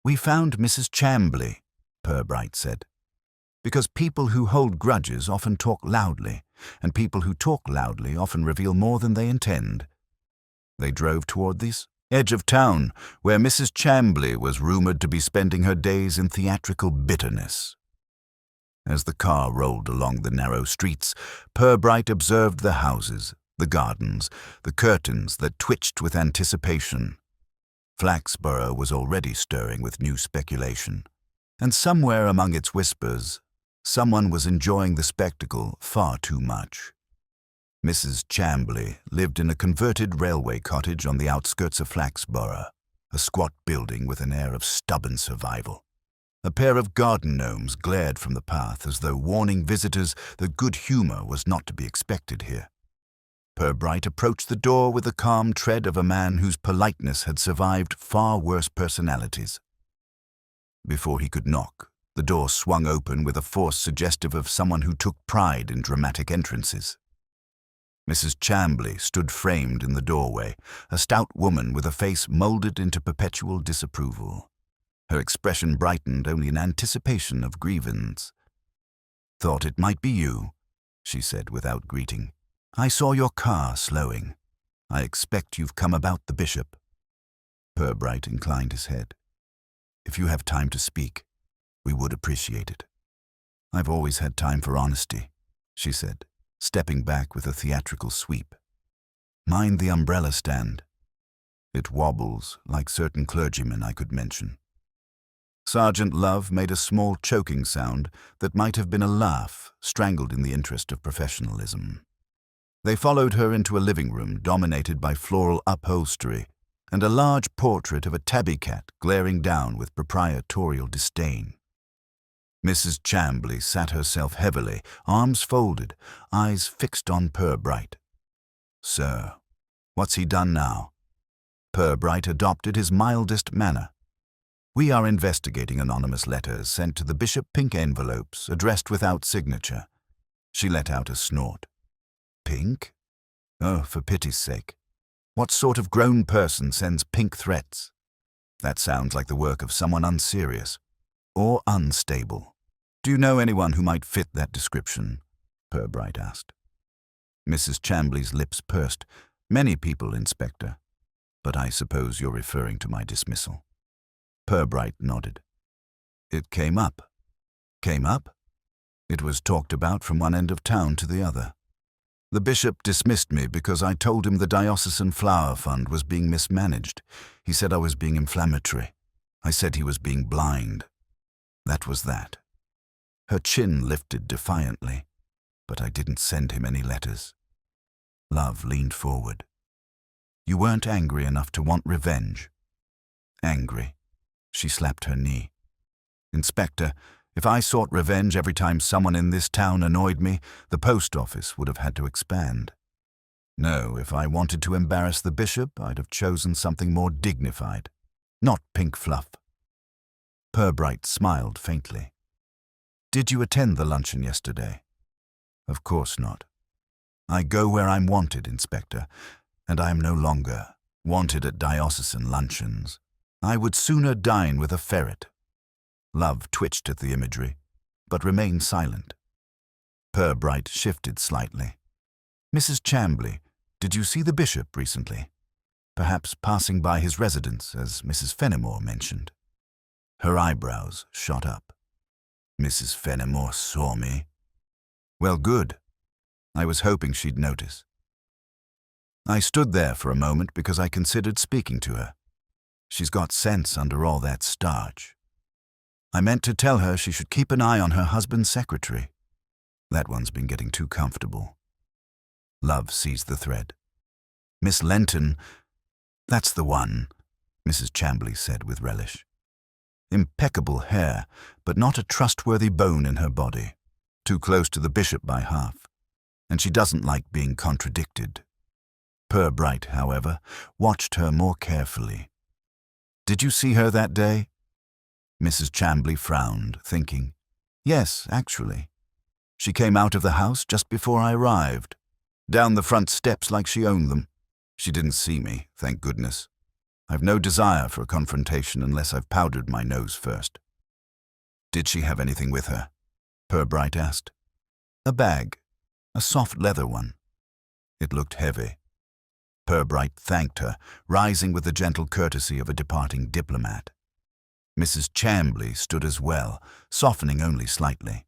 We found Mrs. Chambly, Purbright said, because people who hold grudges often talk loudly, and people who talk loudly often reveal more than they intend. They drove toward this edge of town, where Mrs. Chambly was rumored to be spending her days in theatrical bitterness. As the car rolled along the narrow streets, Purbright observed the houses, the gardens, the curtains that twitched with anticipation. Flaxborough was already stirring with new speculation, and somewhere among its whispers, someone was enjoying the spectacle far too much. Mrs. Chambly lived in a converted railway cottage on the outskirts of Flaxborough, a squat building with an air of stubborn survival. A pair of garden gnomes glared from the path as though warning visitors that good humor was not to be expected here. Purbright approached the door with the calm tread of a man whose politeness had survived far worse personalities. Before he could knock, the door swung open with a force suggestive of someone who took pride in dramatic entrances. Mrs. Chambly stood framed in the doorway, a stout woman with a face molded into perpetual disapproval. Her expression brightened only in anticipation of grievance. "Thought it might be you," she said without greeting. "I saw your car slowing. I expect you've come about the bishop." Purbright inclined his head. "If you have time to speak, we would appreciate it." "I've always had time for honesty," she said, stepping back with a theatrical sweep. "Mind the umbrella stand. It wobbles like certain clergymen I could mention." Sergeant Love made a small choking sound that might have been a laugh, strangled in the interest of professionalism. They followed her into a living room dominated by floral upholstery, and a large portrait of a tabby cat glaring down with proprietorial disdain. Mrs. Chambly sat herself heavily, arms folded, eyes fixed on Purbright. "Sir, what's he done now?" Purbright adopted his mildest manner. "We are investigating anonymous letters sent to the Bishop pink envelopes, addressed without signature." She let out a snort. "Pink? Oh, for pity's sake. What sort of grown person sends pink threats? That sounds like the work of someone unserious or unstable. Do you know anyone who might fit that description?" Purbright asked. Mrs. Chambly's lips pursed. "Many people, Inspector. But I suppose you're referring to my dismissal." Purbright nodded. "It came up." "Came up?" "It was talked about from one end of town to the other. The bishop dismissed me because I told him the diocesan flower fund was being mismanaged. He said I was being inflammatory. I said he was being blind. That was that." Her chin lifted defiantly, "But I didn't send him any letters." Love leaned forward. "You weren't angry enough to want revenge." "Angry." She slapped her knee. "Inspector, if I sought revenge every time someone in this town annoyed me, the post office would have had to expand. No, if I wanted to embarrass the bishop, I'd have chosen something more dignified, not pink fluff." Purbright smiled faintly. "Did you attend the luncheon yesterday?" "Of course not. I go where I'm wanted, Inspector, and I am no longer wanted at diocesan luncheons. I would sooner dine with a ferret." Love twitched at the imagery, but remained silent. Purbright shifted slightly. "Mrs. Chambly, did you see the bishop recently? Perhaps passing by his residence, as Mrs. Fenimore mentioned?" Her eyebrows shot up. "Mrs. Fenimore saw me? Well, good. I was hoping she'd notice. I stood there for a moment because I considered speaking to her. She's got sense under all that starch. I meant to tell her she should keep an eye on her husband's secretary. That one's been getting too comfortable." Love seized the thread. "Miss Lenton, that's the one," Mrs. Chambly said with relish. "Impeccable hair, but not a trustworthy bone in her body. Too close to the bishop by half. And she doesn't like being contradicted." Purbright, however, watched her more carefully. "Did you see her that day?" Mrs. Chambly frowned, thinking. "Yes, actually. She came out of the house just before I arrived. Down the front steps like she owned them. She didn't see me, thank goodness. I've no desire for a confrontation unless I've powdered my nose first." "Did she have anything with her?" Purbright asked. "A bag. A soft leather one. It looked heavy." Purbright thanked her, rising with the gentle courtesy of a departing diplomat. Mrs. Chambly stood as well, softening only slightly.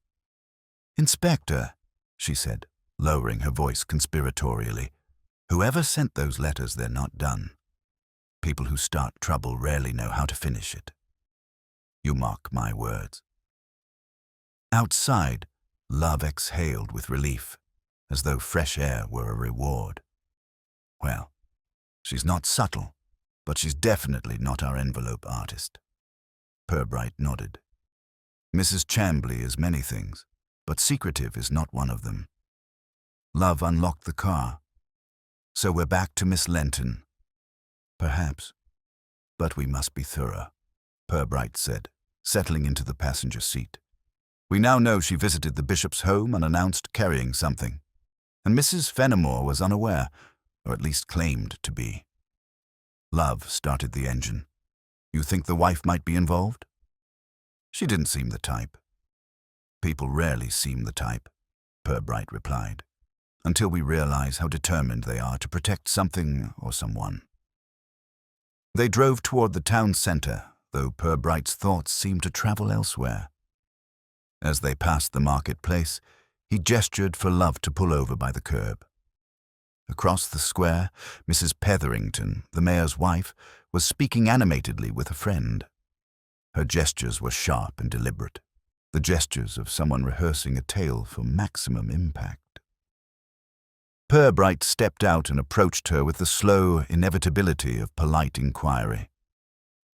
"Inspector," she said, lowering her voice conspiratorially, "whoever sent those letters, they're not done. People who start trouble rarely know how to finish it. You mark my words." Outside, Love exhaled with relief, as though fresh air were a reward. "Well, she's not subtle, but she's definitely not our envelope artist." Purbright nodded. "Mrs. Chambly is many things, but secretive is not one of them." Love unlocked the car. "So we're back to Miss Lenton." "Perhaps. But we must be thorough," Purbright said, settling into the passenger seat. "We now know she visited the bishop's home unannounced carrying something, and Mrs. Fenimore was unaware, or at least claimed to be." Love started the engine. "You think the wife might be involved?" "She didn't seem the type." "People rarely seem the type," Purbright replied, "until we realize how determined they are to protect something or someone." They drove toward the town center, though Purbright's thoughts seemed to travel elsewhere. As they passed the marketplace, he gestured for Love to pull over by the curb. Across the square, Mrs. Petherington, the mayor's wife, was speaking animatedly with a friend. Her gestures were sharp and deliberate, the gestures of someone rehearsing a tale for maximum impact. Purbright stepped out and approached her with the slow inevitability of polite inquiry.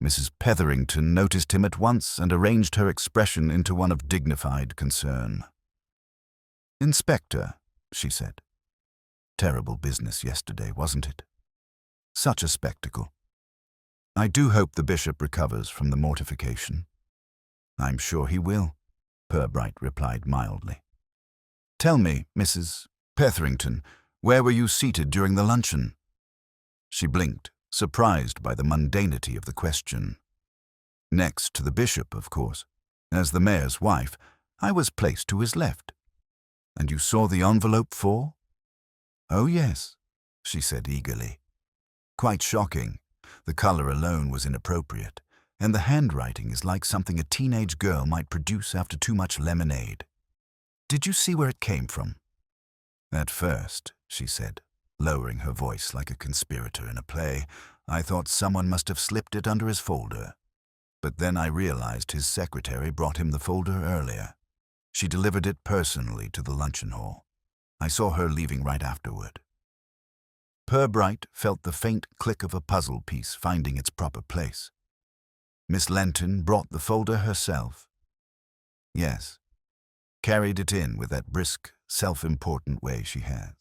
Mrs. Petherington noticed him at once and arranged her expression into one of dignified concern. "Inspector," she said. "Terrible business yesterday, wasn't it? Such a spectacle. I do hope the bishop recovers from the mortification." "I'm sure he will," Purbright replied mildly. "Tell me, Mrs. Petherington, where were you seated during the luncheon?" She blinked, surprised by the mundanity of the question. "Next to the bishop, of course. As the mayor's wife, I was placed to his left." "And you saw the envelope fall?" "Oh, yes," she said eagerly. "Quite shocking. The color alone was inappropriate, and the handwriting is like something a teenage girl might produce after too much lemonade. Did you see where it came from?" "At first," she said, lowering her voice like a conspirator in a play, "I thought someone must have slipped it under his folder. But then I realized his secretary brought him the folder earlier. She delivered it personally to the luncheon hall. I saw her leaving right afterward." Purbright felt the faint click of a puzzle piece finding its proper place. "Miss Lenton brought the folder herself?" "Yes. Carried it in with that brisk, self-important way she has."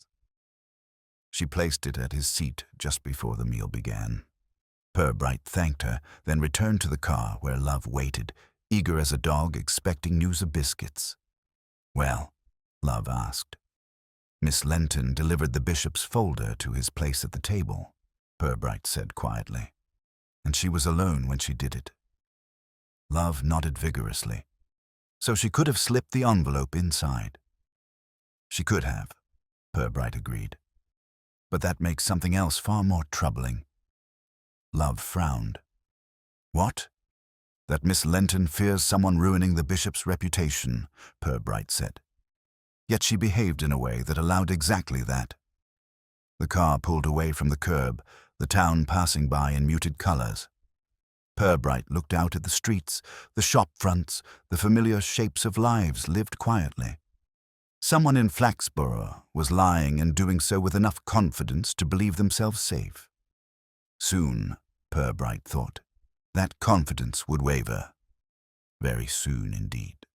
She placed it at his seat just before the meal began. Purbright thanked her, then returned to the car where Love waited, eager as a dog expecting news of biscuits. "Well?" Love asked. "Miss Lenton delivered the bishop's folder to his place at the table," Purbright said quietly. "And she was alone when she did it." Love nodded vigorously. "So she could have slipped the envelope inside." "She could have," Purbright agreed. "But that makes something else far more troubling." Love frowned. "What?" "That Miss Lenton fears someone ruining the bishop's reputation," Purbright said. "Yet she behaved in a way that allowed exactly that." The car pulled away from the curb, the town passing by in muted colors. Purbright looked out at the streets, the shop fronts, the familiar shapes of lives lived quietly. Someone in Flaxborough was lying and doing so with enough confidence to believe themselves safe. Soon, Purbright thought, that confidence would waver. Very soon indeed.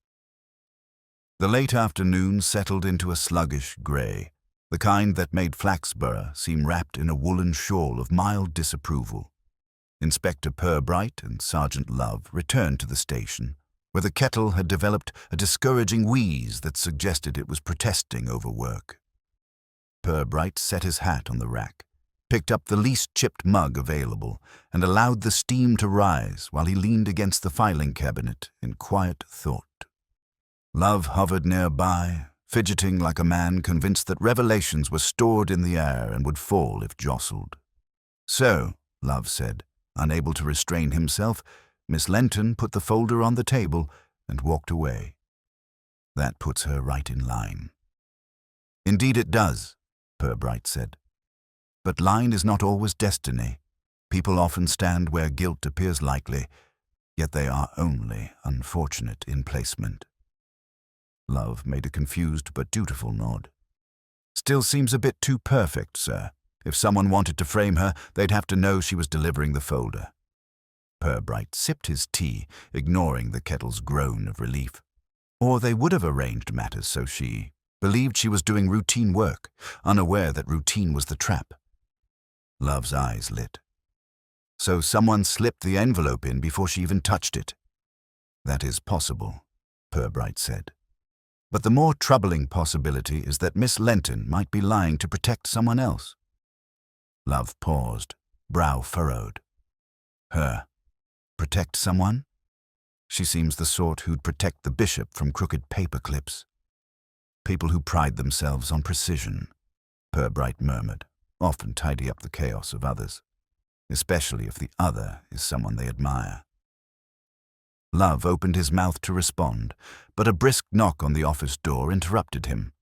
The late afternoon settled into a sluggish grey, the kind that made Flaxborough seem wrapped in a woolen shawl of mild disapproval. Inspector Purbright and Sergeant Love returned to the station, where the kettle had developed a discouraging wheeze that suggested it was protesting over work. Purbright set his hat on the rack, picked up the least chipped mug available, and allowed the steam to rise while he leaned against the filing cabinet in quiet thought. Love hovered nearby, fidgeting like a man convinced that revelations were stored in the air and would fall if jostled. "So," Love said, unable to restrain himself, Miss Lenton put the folder on the table and walked away. "That puts her right in line." "Indeed it does," Purbright said. "But line is not always destiny. People often stand where guilt appears likely, yet they are only unfortunate in placement." Love made a confused but dutiful nod. "Still seems a bit too perfect, sir. If someone wanted to frame her, they'd have to know she was delivering the folder." Purbright sipped his tea, ignoring the kettle's groan of relief. "Or they would have arranged matters so she believed she was doing routine work, unaware that routine was the trap." Love's eyes lit. "So someone slipped the envelope in before she even touched it." "That is possible," Purbright said. "But the more troubling possibility is that Miss Lenton might be lying to protect someone else." Love paused, brow furrowed. "Her? Protect someone? She seems the sort who'd protect the bishop from crooked paper clips." "People who pride themselves on precision," Purbright murmured, "often tidy up the chaos of others, especially if the other is someone they admire." Love opened his mouth to respond, but a brisk knock on the office door interrupted him.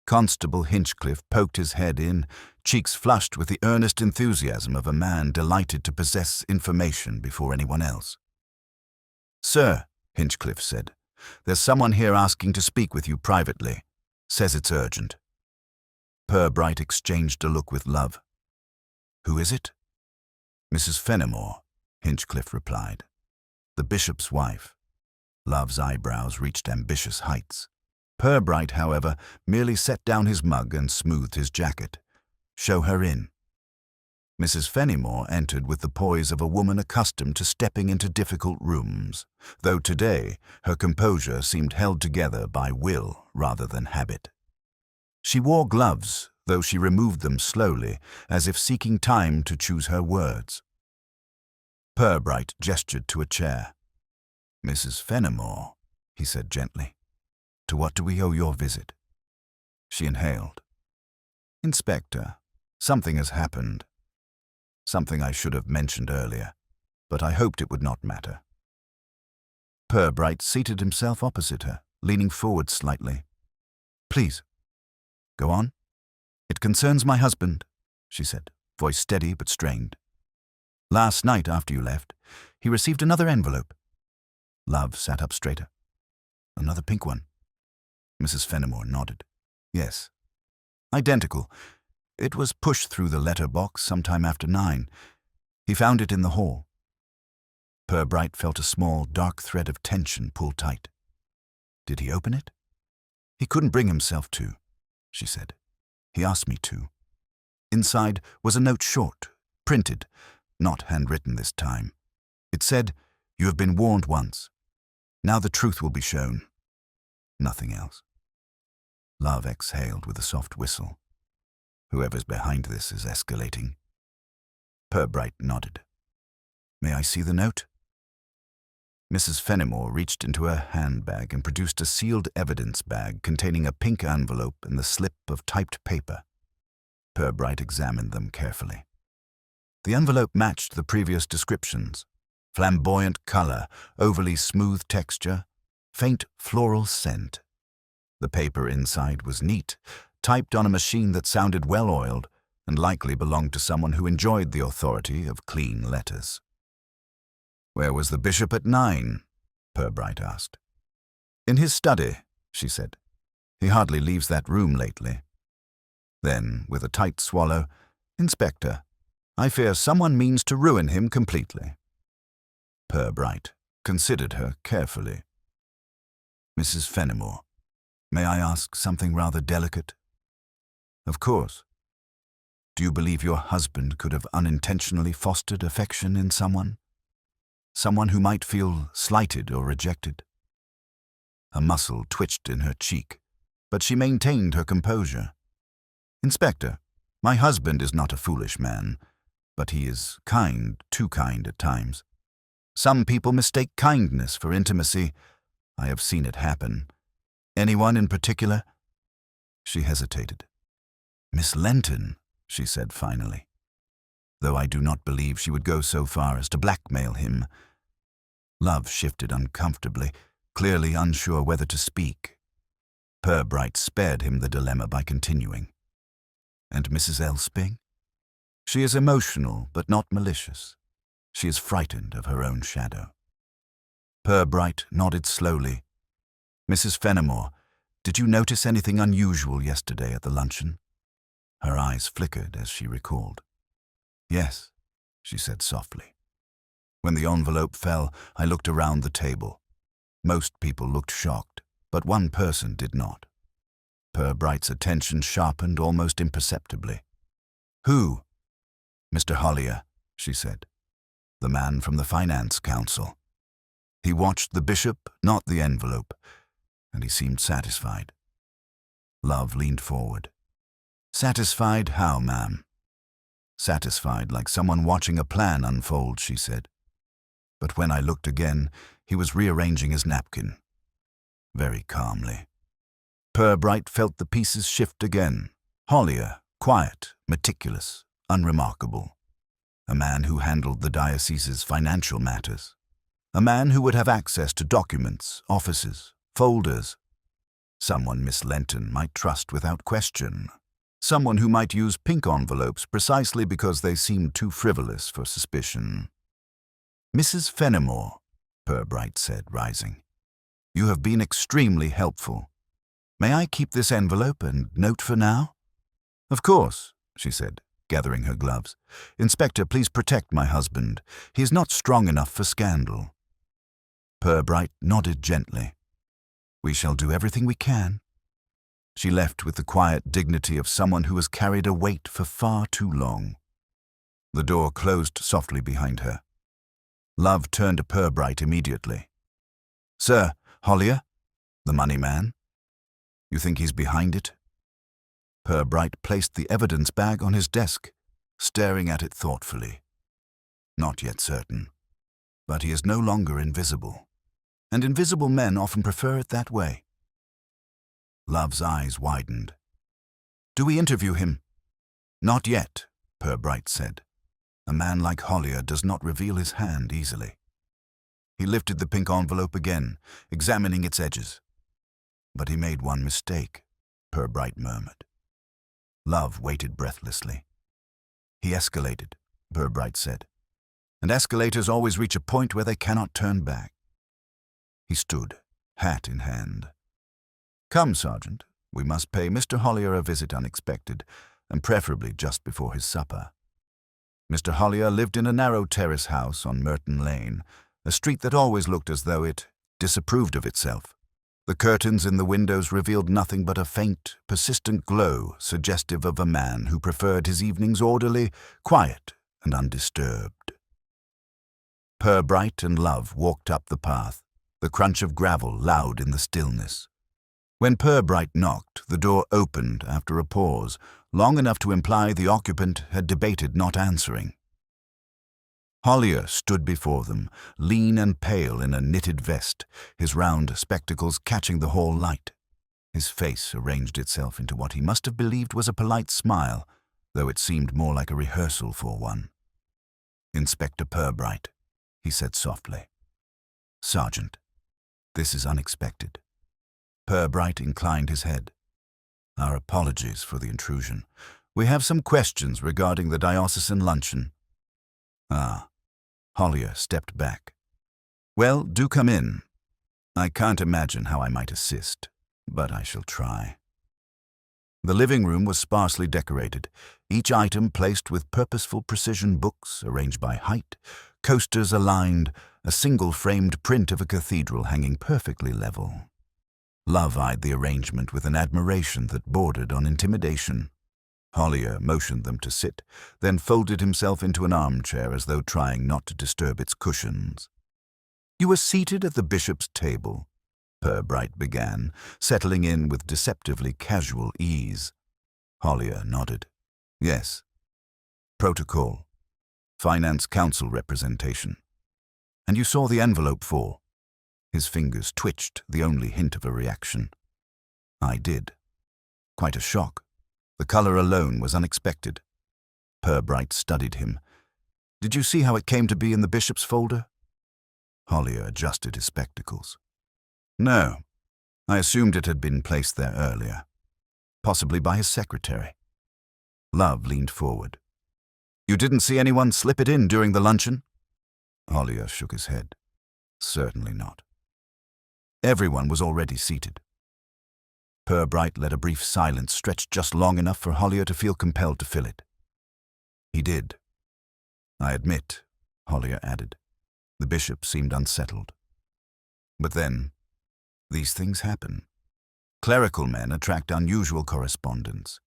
Constable Hinchcliffe poked his head in, cheeks flushed with the earnest enthusiasm of a man delighted to possess information before anyone else. "Sir," Hinchcliffe said, "there's someone here asking to speak with you privately. Says it's urgent." Purbright exchanged a look with Love. "Who is it?" "Mrs. Fenimore," Hinchcliffe replied. "The bishop's wife." Love's eyebrows reached ambitious heights. Purbright, however, merely set down his mug and smoothed his jacket. "Show her in." Mrs. Fenimore entered with the poise of a woman accustomed to stepping into difficult rooms, though today her composure seemed held together by will rather than habit. She wore gloves, though she removed them slowly, as if seeking time to choose her words. Purbright gestured to a chair. "Mrs. Fenimore," he said gently, "to what do we owe your visit?" She inhaled. "Inspector, something has happened. Something I should have mentioned earlier, but I hoped it would not matter." Purbright seated himself opposite her, leaning forward slightly. "Please, go on." "It concerns my husband," she said, voice steady but strained. "Last night, after you left, he received another envelope." Love sat up straighter. "Another pink one?" Mrs. Fenimore nodded. "Yes. Identical. It was pushed through the letter box sometime after 9. He found it in the hall." Purbright felt a small, dark thread of tension pull tight. "Did he open it?" "He couldn't bring himself to," she said. "He asked me to." Inside was a note short, printed, not handwritten this time. It said, "You have been warned once. Now the truth will be shown." Nothing else. Love exhaled with a soft whistle. "Whoever's behind this is escalating." Purbright nodded. "May I see the note?" Mrs. Fenimore reached into her handbag and produced a sealed evidence bag containing a pink envelope and the slip of typed paper. Purbright examined them carefully. The envelope matched the previous descriptions: flamboyant color, overly smooth texture, faint floral scent. The paper inside was neat, typed on a machine that sounded well-oiled and likely belonged to someone who enjoyed the authority of clean letters. "Where was the bishop at 9?" Purbright asked. "In his study," she said. "He hardly leaves that room lately." Then, with a tight swallow, "Inspector, I fear someone means to ruin him completely." Purbright considered her carefully. "Mrs. Fenimore, may I ask something rather delicate?" "Of course." "Do you believe your husband could have unintentionally fostered affection in someone? Someone who might feel slighted or rejected?" A muscle twitched in her cheek, but she maintained her composure. "Inspector, my husband is not a foolish man, but he is kind, too kind at times. Some people mistake kindness for intimacy. I have seen it happen. Anyone in particular?" She hesitated. "Miss Lenton," she said finally, "though I do not believe she would go so far as to blackmail him." Love shifted uncomfortably, clearly unsure whether to speak. Purbright spared him the dilemma by continuing. "And Mrs. Elsping? She is emotional, but not malicious. She is frightened of her own shadow." Purbright nodded slowly. "Mrs. Fenimore, did you notice anything unusual yesterday at the luncheon?" Her eyes flickered as she recalled. "Yes," she said softly. "When the envelope fell, I looked around the table. Most people looked shocked, but one person did not." Purbright's attention sharpened almost imperceptibly. "Who?" "Mr. Hollier," she said. "The man from the Finance Council. He watched the bishop, not the envelope, and he seemed satisfied." Love leaned forward. "Satisfied how, ma'am?" "Satisfied like someone watching a plan unfold," she said. "But when I looked again, he was rearranging his napkin." Very calmly. Purbright felt the pieces shift again. Hollier, quiet, meticulous, unremarkable. A man who handled the diocese's financial matters. A man who would have access to documents, offices, folders. Someone Miss Lenton might trust without question. Someone who might use pink envelopes precisely because they seemed too frivolous for suspicion. "Mrs. Fenimore," Purbright said, rising, "you have been extremely helpful. May I keep this envelope and note for now?" Of course, she said, gathering her gloves. Inspector, please protect my husband. He is not strong enough for scandal. Purbright nodded gently. We shall do everything we can. She left with the quiet dignity of someone who has carried a weight for far too long. The door closed softly behind her. Love turned to Purbright immediately. Sir, Hollier? The money man? You think he's behind it? Purbright placed the evidence bag on his desk, staring at it thoughtfully. Not yet certain. But he is no longer invisible. And invisible men often prefer it that way. Love's eyes widened. Do we interview him? Not yet, Purbright said. A man like Hollier does not reveal his hand easily. He lifted the pink envelope again, examining its edges. But he made one mistake, Purbright murmured. Love waited breathlessly. He escalated, Purbright said. And escalators always reach a point where they cannot turn back. He stood, hat in hand. Come, Sergeant, we must pay Mr. Hollier a visit unexpected, and preferably just before his supper. Mr. Hollier lived in a narrow terrace house on Merton Lane, a street that always looked as though it disapproved of itself. The curtains in the windows revealed nothing but a faint, persistent glow suggestive of a man who preferred his evenings orderly, quiet, and undisturbed. Purbright and Love walked up the path, the crunch of gravel loud in the stillness. When Purbright knocked, the door opened after a pause, long enough to imply the occupant had debated not answering. Hollier stood before them, lean and pale in a knitted vest, his round spectacles catching the hall light. His face arranged itself into what he must have believed was a polite smile, though it seemed more like a rehearsal for one. Inspector Purbright, he said softly. Sergeant, this is unexpected. Purbright inclined his head. Our apologies for the intrusion. We have some questions regarding the diocesan luncheon. Ah. Hollier stepped back. Well, do come in. I can't imagine how I might assist, but I shall try. The living room was sparsely decorated, each item placed with purposeful precision, books arranged by height, coasters aligned, a single framed print of a cathedral hanging perfectly level. Love eyed the arrangement with an admiration that bordered on intimidation. Hollier motioned them to sit, then folded himself into an armchair as though trying not to disturb its cushions. You were seated at the bishop's table, Purbright began, settling in with deceptively casual ease. Hollier nodded. Yes. Protocol. Finance Council representation. And you saw the envelope fall? His fingers twitched, the only hint of a reaction. I did. Quite a shock. The color alone was unexpected. Purbright studied him. Did you see how it came to be in the bishop's folder? Hollier adjusted his spectacles. No. I assumed it had been placed there earlier. Possibly by his secretary. Love leaned forward. You didn't see anyone slip it in during the luncheon? Hollier shook his head. Certainly not. Everyone was already seated. Purbright let a brief silence stretch just long enough for Hollier to feel compelled to fill it. He did. I admit, Hollier added. The bishop seemed unsettled. But then, these things happen. Clerical men attract unusual correspondence.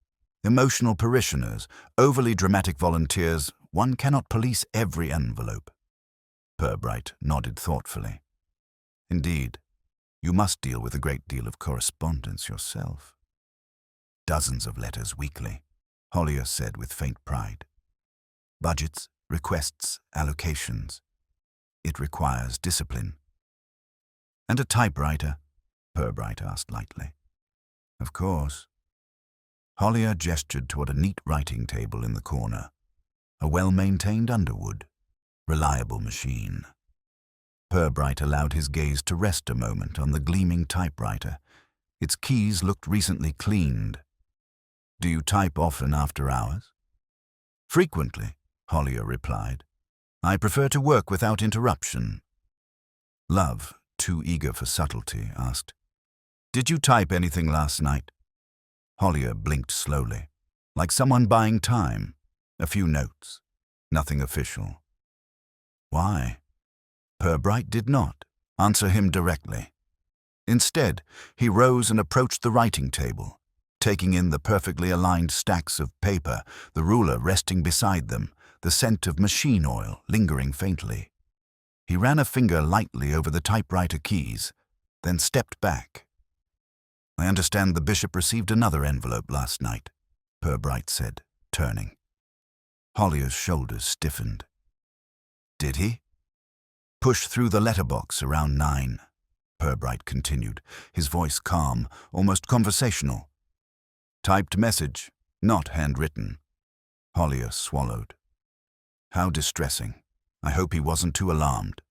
Emotional parishioners, overly dramatic volunteers, one cannot police every envelope. Purbright nodded thoughtfully. Indeed, you must deal with a great deal of correspondence yourself. Dozens of letters weekly, Hollier said with faint pride. Budgets, requests, allocations. It requires discipline. And a typewriter? Purbright asked lightly. Of course. Hollier gestured toward a neat writing table in the corner. A well-maintained Underwood. Reliable machine. Purbright allowed his gaze to rest a moment on the gleaming typewriter. Its keys looked recently cleaned. Do you type often after hours? Frequently, Hollier replied. I prefer to work without interruption. Love, too eager for subtlety, asked, Did you type anything last night? Hollier blinked slowly. Like someone buying time. A few notes. Nothing official. Why? Purbright did not answer him directly. Instead, he rose and approached the writing table, taking in the perfectly aligned stacks of paper, the ruler resting beside them, the scent of machine oil lingering faintly. He ran a finger lightly over the typewriter keys, then stepped back. "I understand the bishop received another envelope last night," Purbright said, turning. Hollier's shoulders stiffened. "Did he?" "Push through the letterbox around 9, Purbright continued, his voice calm, almost conversational. "Typed message, not handwritten." Hollier swallowed. "How distressing. I hope he wasn't too alarmed."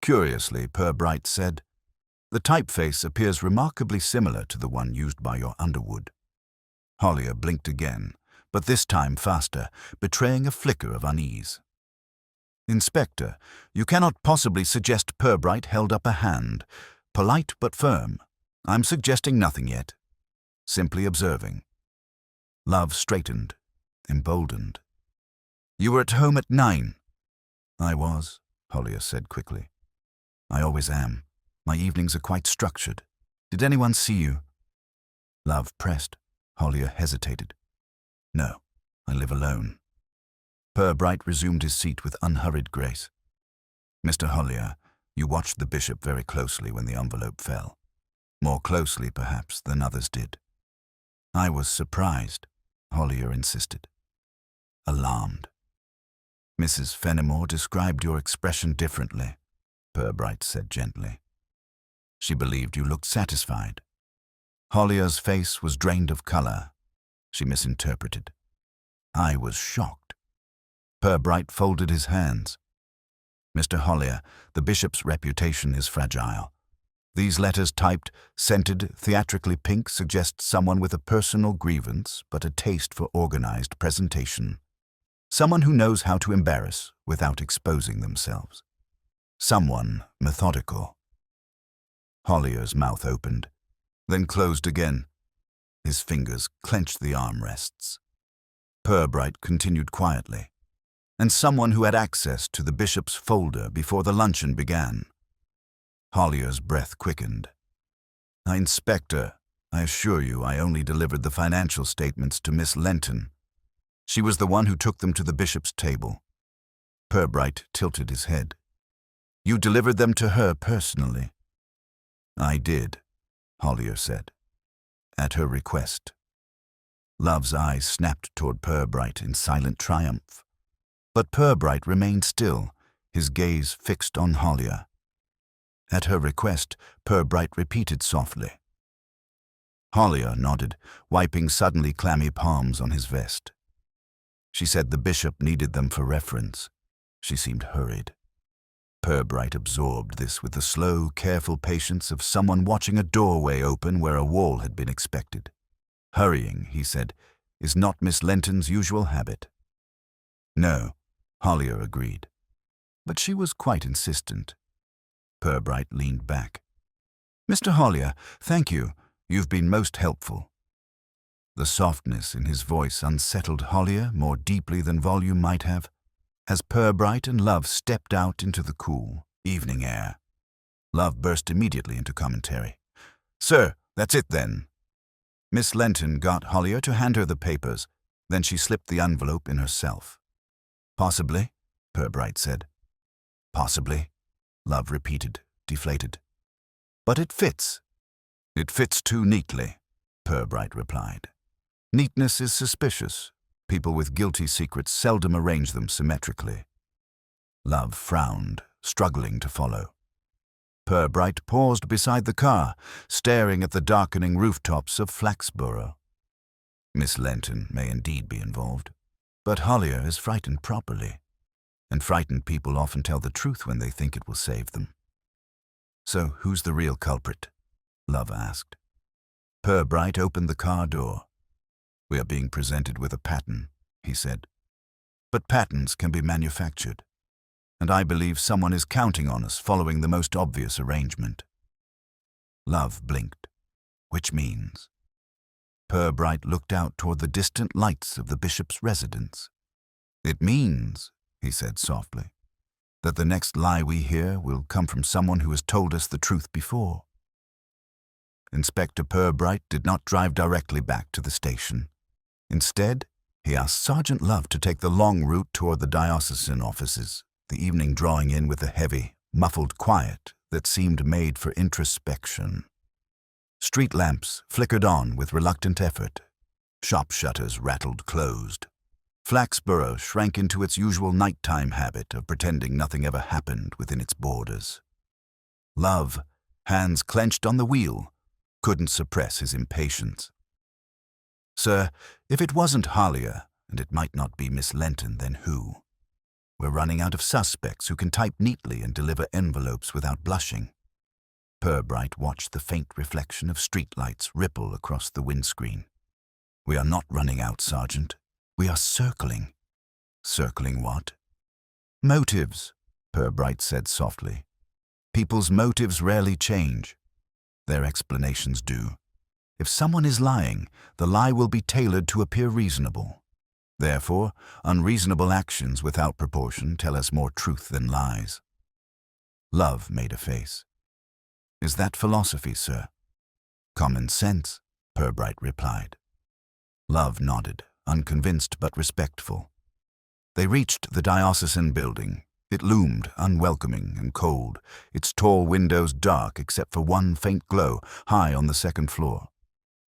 Curiously, Purbright said, "The typeface appears remarkably similar to the one used by your Underwood." Hollier blinked again, but this time faster, betraying a flicker of unease. "Inspector, you cannot possibly suggest Purbright held up a hand, polite but firm. I'm suggesting nothing yet. Simply observing." Love straightened, emboldened. "You were at home at 9. "I was," Hollier said quickly. "I always am. My evenings are quite structured. Did anyone see you?" Love pressed. Hollier hesitated. "No, I live alone." Purbright resumed his seat with unhurried grace. "Mr. Hollier, you watched the bishop very closely when the envelope fell. More closely, perhaps, than others did." "I was surprised," Hollier insisted. "Alarmed." "Mrs. Fenimore described your expression differently," Purbright said gently. "She believed you looked satisfied." Hollier's face was drained of color. She misinterpreted. "I was shocked." Purbright folded his hands. "Mr. Hollier, the bishop's reputation is fragile. These letters typed, scented, theatrically pink suggest someone with a personal grievance but a taste for organized presentation. Someone who knows how to embarrass without exposing themselves. Someone methodical." Hollier's mouth opened, then closed again. His fingers clenched the armrests. Purbright continued quietly. "And someone who had access to the bishop's folder before the luncheon began." Hollier's breath quickened. "Inspector, I assure you I only delivered the financial statements to Miss Lenton. She was the one who took them to the bishop's table." Purbright tilted his head. "You delivered them to her personally?" "I did," Hollier said. "At her request." Love's eyes snapped toward Purbright in silent triumph. But Purbright remained still, his gaze fixed on Hollier. "At her request," Purbright repeated softly. Hollier nodded, wiping suddenly clammy palms on his vest. "She said the bishop needed them for reference." She seemed hurried. Purbright absorbed this with the slow, careful patience of someone watching a doorway open where a wall had been expected. "Hurrying," he said, "is not Miss Lenton's usual habit." "No," Hollier agreed. But she was quite insistent. Purbright leaned back. "Mr. Hollier, thank you. You've been most helpful." The softness in his voice unsettled Hollier more deeply than volume might have, as Purbright and Love stepped out into the cool, evening air. Love burst immediately into commentary. "Sir, that's it then." Miss Lenton got Hollier to hand her the papers, then she slipped the envelope in herself. "Possibly," Purbright said. "Possibly," Love repeated, deflated. "But it fits." "It fits too neatly," Purbright replied. "Neatness is suspicious. People with guilty secrets seldom arrange them symmetrically." Love frowned, struggling to follow. Purbright paused beside the car, staring at the darkening rooftops of Flaxborough. "Miss Lenton may indeed be involved, but Hollier is frightened properly, and frightened people often tell the truth when they think it will save them." "So who's the real culprit?" Love asked. Purbright opened the car door. "We are being presented with a pattern," he said. "But patterns can be manufactured, and I believe someone is counting on us following the most obvious arrangement." Love blinked. "Which means?" Purbright looked out toward the distant lights of the bishop's residence. "It means," he said softly, "that the next lie we hear will come from someone who has told us the truth before." Inspector Purbright did not drive directly back to the station. Instead, he asked Sergeant Love to take the long route toward the diocesan offices, the evening drawing in with a heavy, muffled quiet that seemed made for introspection. Street lamps flickered on with reluctant effort. Shop shutters rattled closed. Flaxborough shrank into its usual nighttime habit of pretending nothing ever happened within its borders. Love, hands clenched on the wheel, couldn't suppress his impatience. "Sir, if it wasn't Hollier, and it might not be Miss Lenton, then who? We're running out of suspects who can type neatly and deliver envelopes without blushing." Purbright watched the faint reflection of streetlights ripple across the windscreen. "We are not running out, Sergeant. We are circling." "Circling what?" "Motives," Purbright said softly. "People's motives rarely change. Their explanations do. If someone is lying, the lie will be tailored to appear reasonable. Therefore, unreasonable actions without proportion tell us more truth than lies." Love made a face. "Is that philosophy, sir?" "Common sense," Purbright replied. Love nodded, unconvinced but respectful. They reached the diocesan building. It loomed unwelcoming and cold, its tall windows dark except for one faint glow high on the second floor.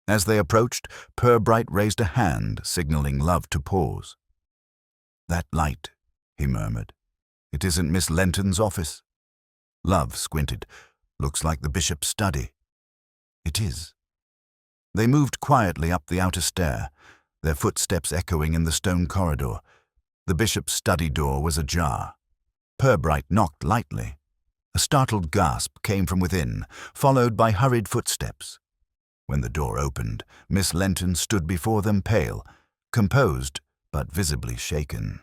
As they approached, Purbright raised a hand, signaling Love to pause. "That light," he murmured. "It isn't Miss Lenton's office." Love squinted. "Looks like the bishop's study." "It is." They moved quietly up the outer stair, their footsteps echoing in the stone corridor. The bishop's study door was ajar. Purbright knocked lightly. A startled gasp came from within, followed by hurried footsteps. When the door opened, Miss Lenton stood before them pale, composed but visibly shaken.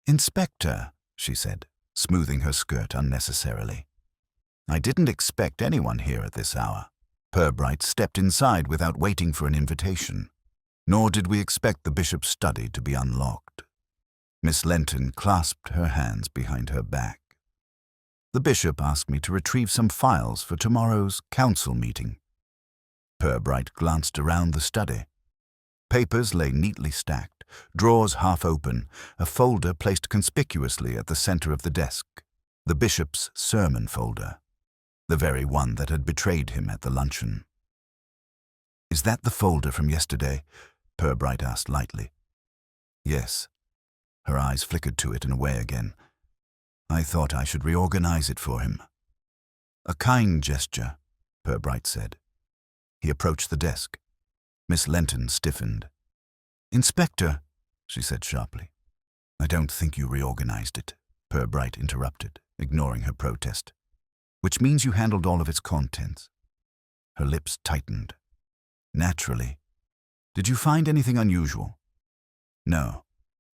"Inspector," she said, smoothing her skirt unnecessarily. "I didn't expect anyone here at this hour." Purbright stepped inside without waiting for an invitation. Nor did we expect the bishop's study to be unlocked. Miss Lenton clasped her hands behind her back. "The bishop asked me to retrieve some files for tomorrow's council meeting." Purbright glanced around the study. Papers lay neatly stacked, drawers half open, a folder placed conspicuously at the center of the desk. The bishop's sermon folder. The very one that had betrayed him at the luncheon. "Is that the folder from yesterday?" Purbright asked lightly. "Yes." Her eyes flickered to it and away again. "I thought I should reorganize it for him." "A kind gesture," Purbright said. He approached the desk. Miss Lenton stiffened. "Inspector," she said sharply. "I don't think you reorganized it," Purbright interrupted, ignoring her protest. "Which means you handled all of its contents." Her lips tightened. "Naturally. Did you find anything unusual?" "No."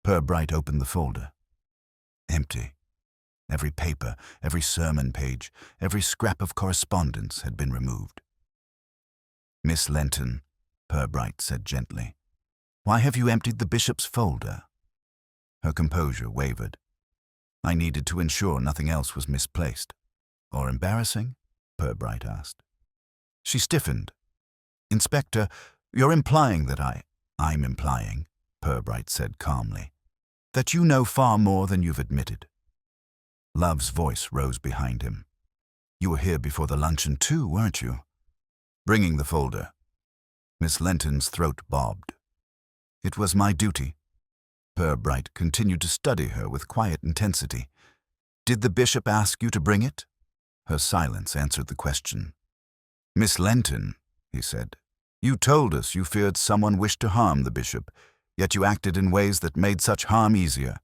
Purbright opened the folder. Empty. Every paper, every sermon page, every scrap of correspondence had been removed. "Miss Lenton," Purbright said gently, "why have you emptied the bishop's folder?" Her composure wavered. "I needed to ensure nothing else was misplaced." "Or embarrassing?" Purbright asked. She stiffened. "Inspector, you're implying that I'm implying," Purbright said calmly, "that you know far more than you've admitted." Love's voice rose behind him. "You were here before the luncheon too, weren't you?" "Bringing the folder." Miss Lenton's throat bobbed. "It was my duty." Purbright continued to study her with quiet intensity. "Did the bishop ask you to bring it?" Her silence answered the question. "Miss Lenton," he said, "you told us you feared someone wished to harm the bishop, yet you acted in ways that made such harm easier."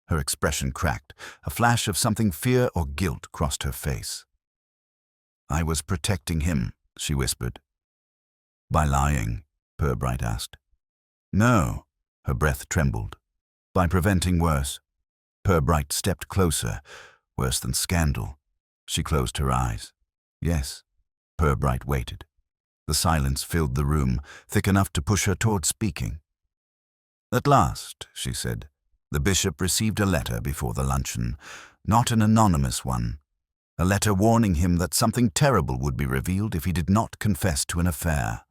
Her expression cracked. A flash of something fear or guilt crossed her face. "I was protecting him," she whispered. "By lying?" Purbright asked. "No." Her breath trembled. "By preventing worse." Purbright stepped closer. "Worse than scandal." She closed her eyes. "Yes." Purbright waited. The silence filled the room, thick enough to push her toward speaking. "At last," she said, "the bishop received a letter before the luncheon, not an anonymous one. A letter warning him that something terrible would be revealed if he did not confess to an affair."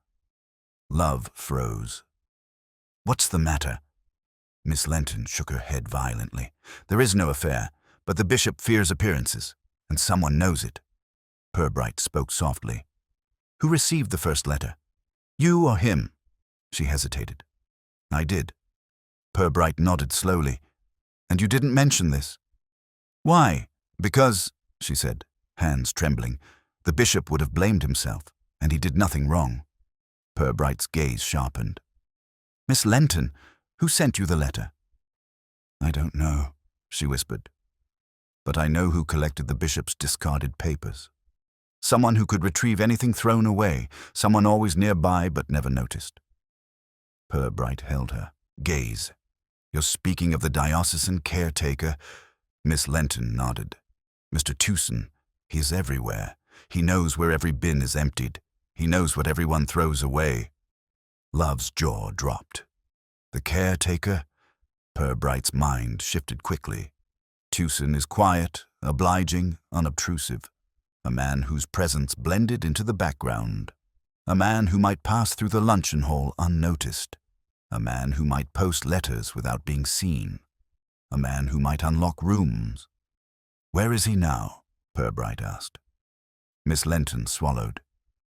Love froze. "What's the matter?" Miss Lenton shook her head violently. "There is no affair, but the bishop fears appearances, and someone knows it." Purbright spoke softly. "Who received the first letter? You or him?" She hesitated. "I did." Purbright nodded slowly. "And you didn't mention this?" "Why?" "Because," she said, hands trembling, "the bishop would have blamed himself, and he did nothing wrong." Purbright's gaze sharpened. "Miss Lenton, who sent you the letter?" "I don't know," she whispered. "But I know who collected the bishop's discarded papers. Someone who could retrieve anything thrown away, someone always nearby but never noticed." Purbright held her gaze. "You're speaking of the diocesan caretaker?" Miss Lenton nodded. "Mr. Tewson, he's everywhere. He knows where every bin is emptied. He knows what everyone throws away." Love's jaw dropped. "The caretaker?" Purbright's mind shifted quickly. "Tewson is quiet, obliging, unobtrusive. A man whose presence blended into the background. A man who might pass through the luncheon hall unnoticed. A man who might post letters without being seen. A man who might unlock rooms." "Where is he now?" Purbright asked. Miss Lenton swallowed.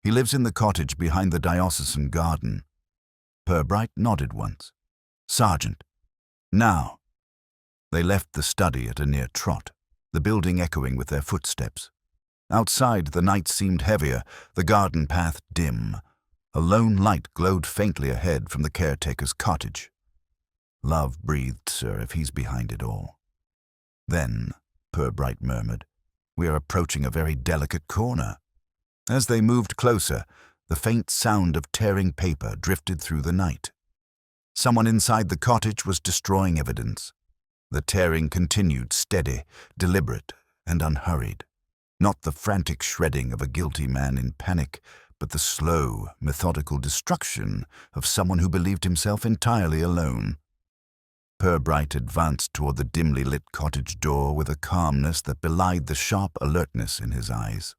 "He lives in the cottage behind the diocesan garden." Purbright nodded once. "Sergeant." "Now." They left the study at a near trot, the building echoing with their footsteps. Outside, the night seemed heavier, the garden path dim. A lone light glowed faintly ahead from the caretaker's cottage. "Love breathed, sir, if he's behind it all." "Then," Purbright murmured, "we are approaching a very delicate corner." As they moved closer, the faint sound of tearing paper drifted through the night. Someone inside the cottage was destroying evidence. The tearing continued, steady, deliberate, and unhurried. Not the frantic shredding of a guilty man in panic, but the slow, methodical destruction of someone who believed himself entirely alone. Purbright advanced toward the dimly lit cottage door with a calmness that belied the sharp alertness in his eyes.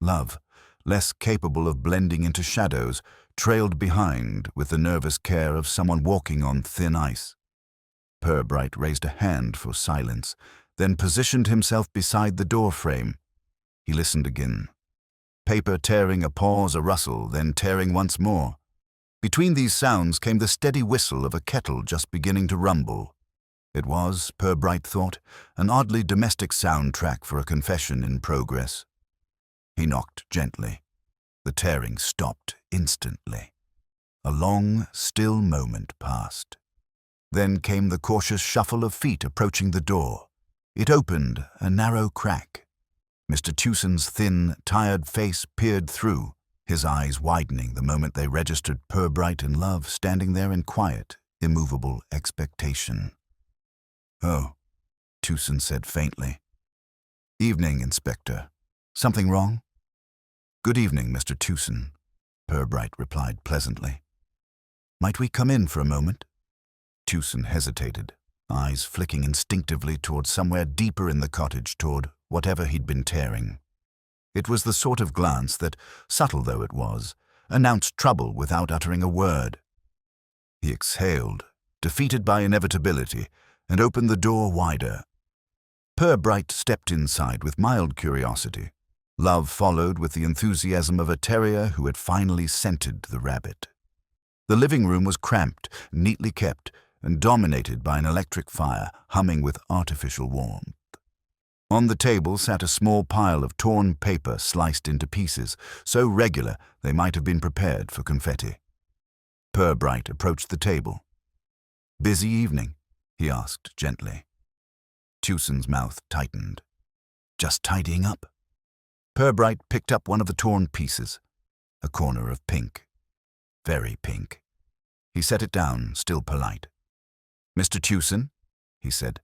Love, less capable of blending into shadows, trailed behind with the nervous care of someone walking on thin ice. Purbright raised a hand for silence, then positioned himself beside the door frame. He listened again. Paper tearing, a pause, a rustle, then tearing once more. Between these sounds came the steady whistle of a kettle just beginning to rumble. It was, Purbright thought, an oddly domestic soundtrack for a confession in progress. He knocked gently. The tearing stopped instantly. A long, still moment passed. Then came the cautious shuffle of feet approaching the door. It opened, a narrow crack. Mr. Tewson's thin, tired face peered through, his eyes widening the moment they registered Purbright and Love standing there in quiet, immovable expectation. "Oh," Tewson said faintly. "Evening, Inspector. Something wrong?" "Good evening, Mr. Tewson," Purbright replied pleasantly. "Might we come in for a moment?" Tewson hesitated, eyes flicking instinctively toward somewhere deeper in the cottage, toward whatever he'd been tearing. It was the sort of glance that, subtle though it was, announced trouble without uttering a word. He exhaled, defeated by inevitability, and opened the door wider. Purbright stepped inside with mild curiosity. Love followed with the enthusiasm of a terrier who had finally scented the rabbit. The living room was cramped, neatly kept, and dominated by an electric fire humming with artificial warmth. On the table sat a small pile of torn paper sliced into pieces, so regular they might have been prepared for confetti. Purbright approached the table. "Busy evening?" he asked gently. Tewson's mouth tightened. "Just tidying up." Purbright picked up one of the torn pieces, a corner of pink. Very pink. He set it down, still polite. "Mr. Tewson," he said,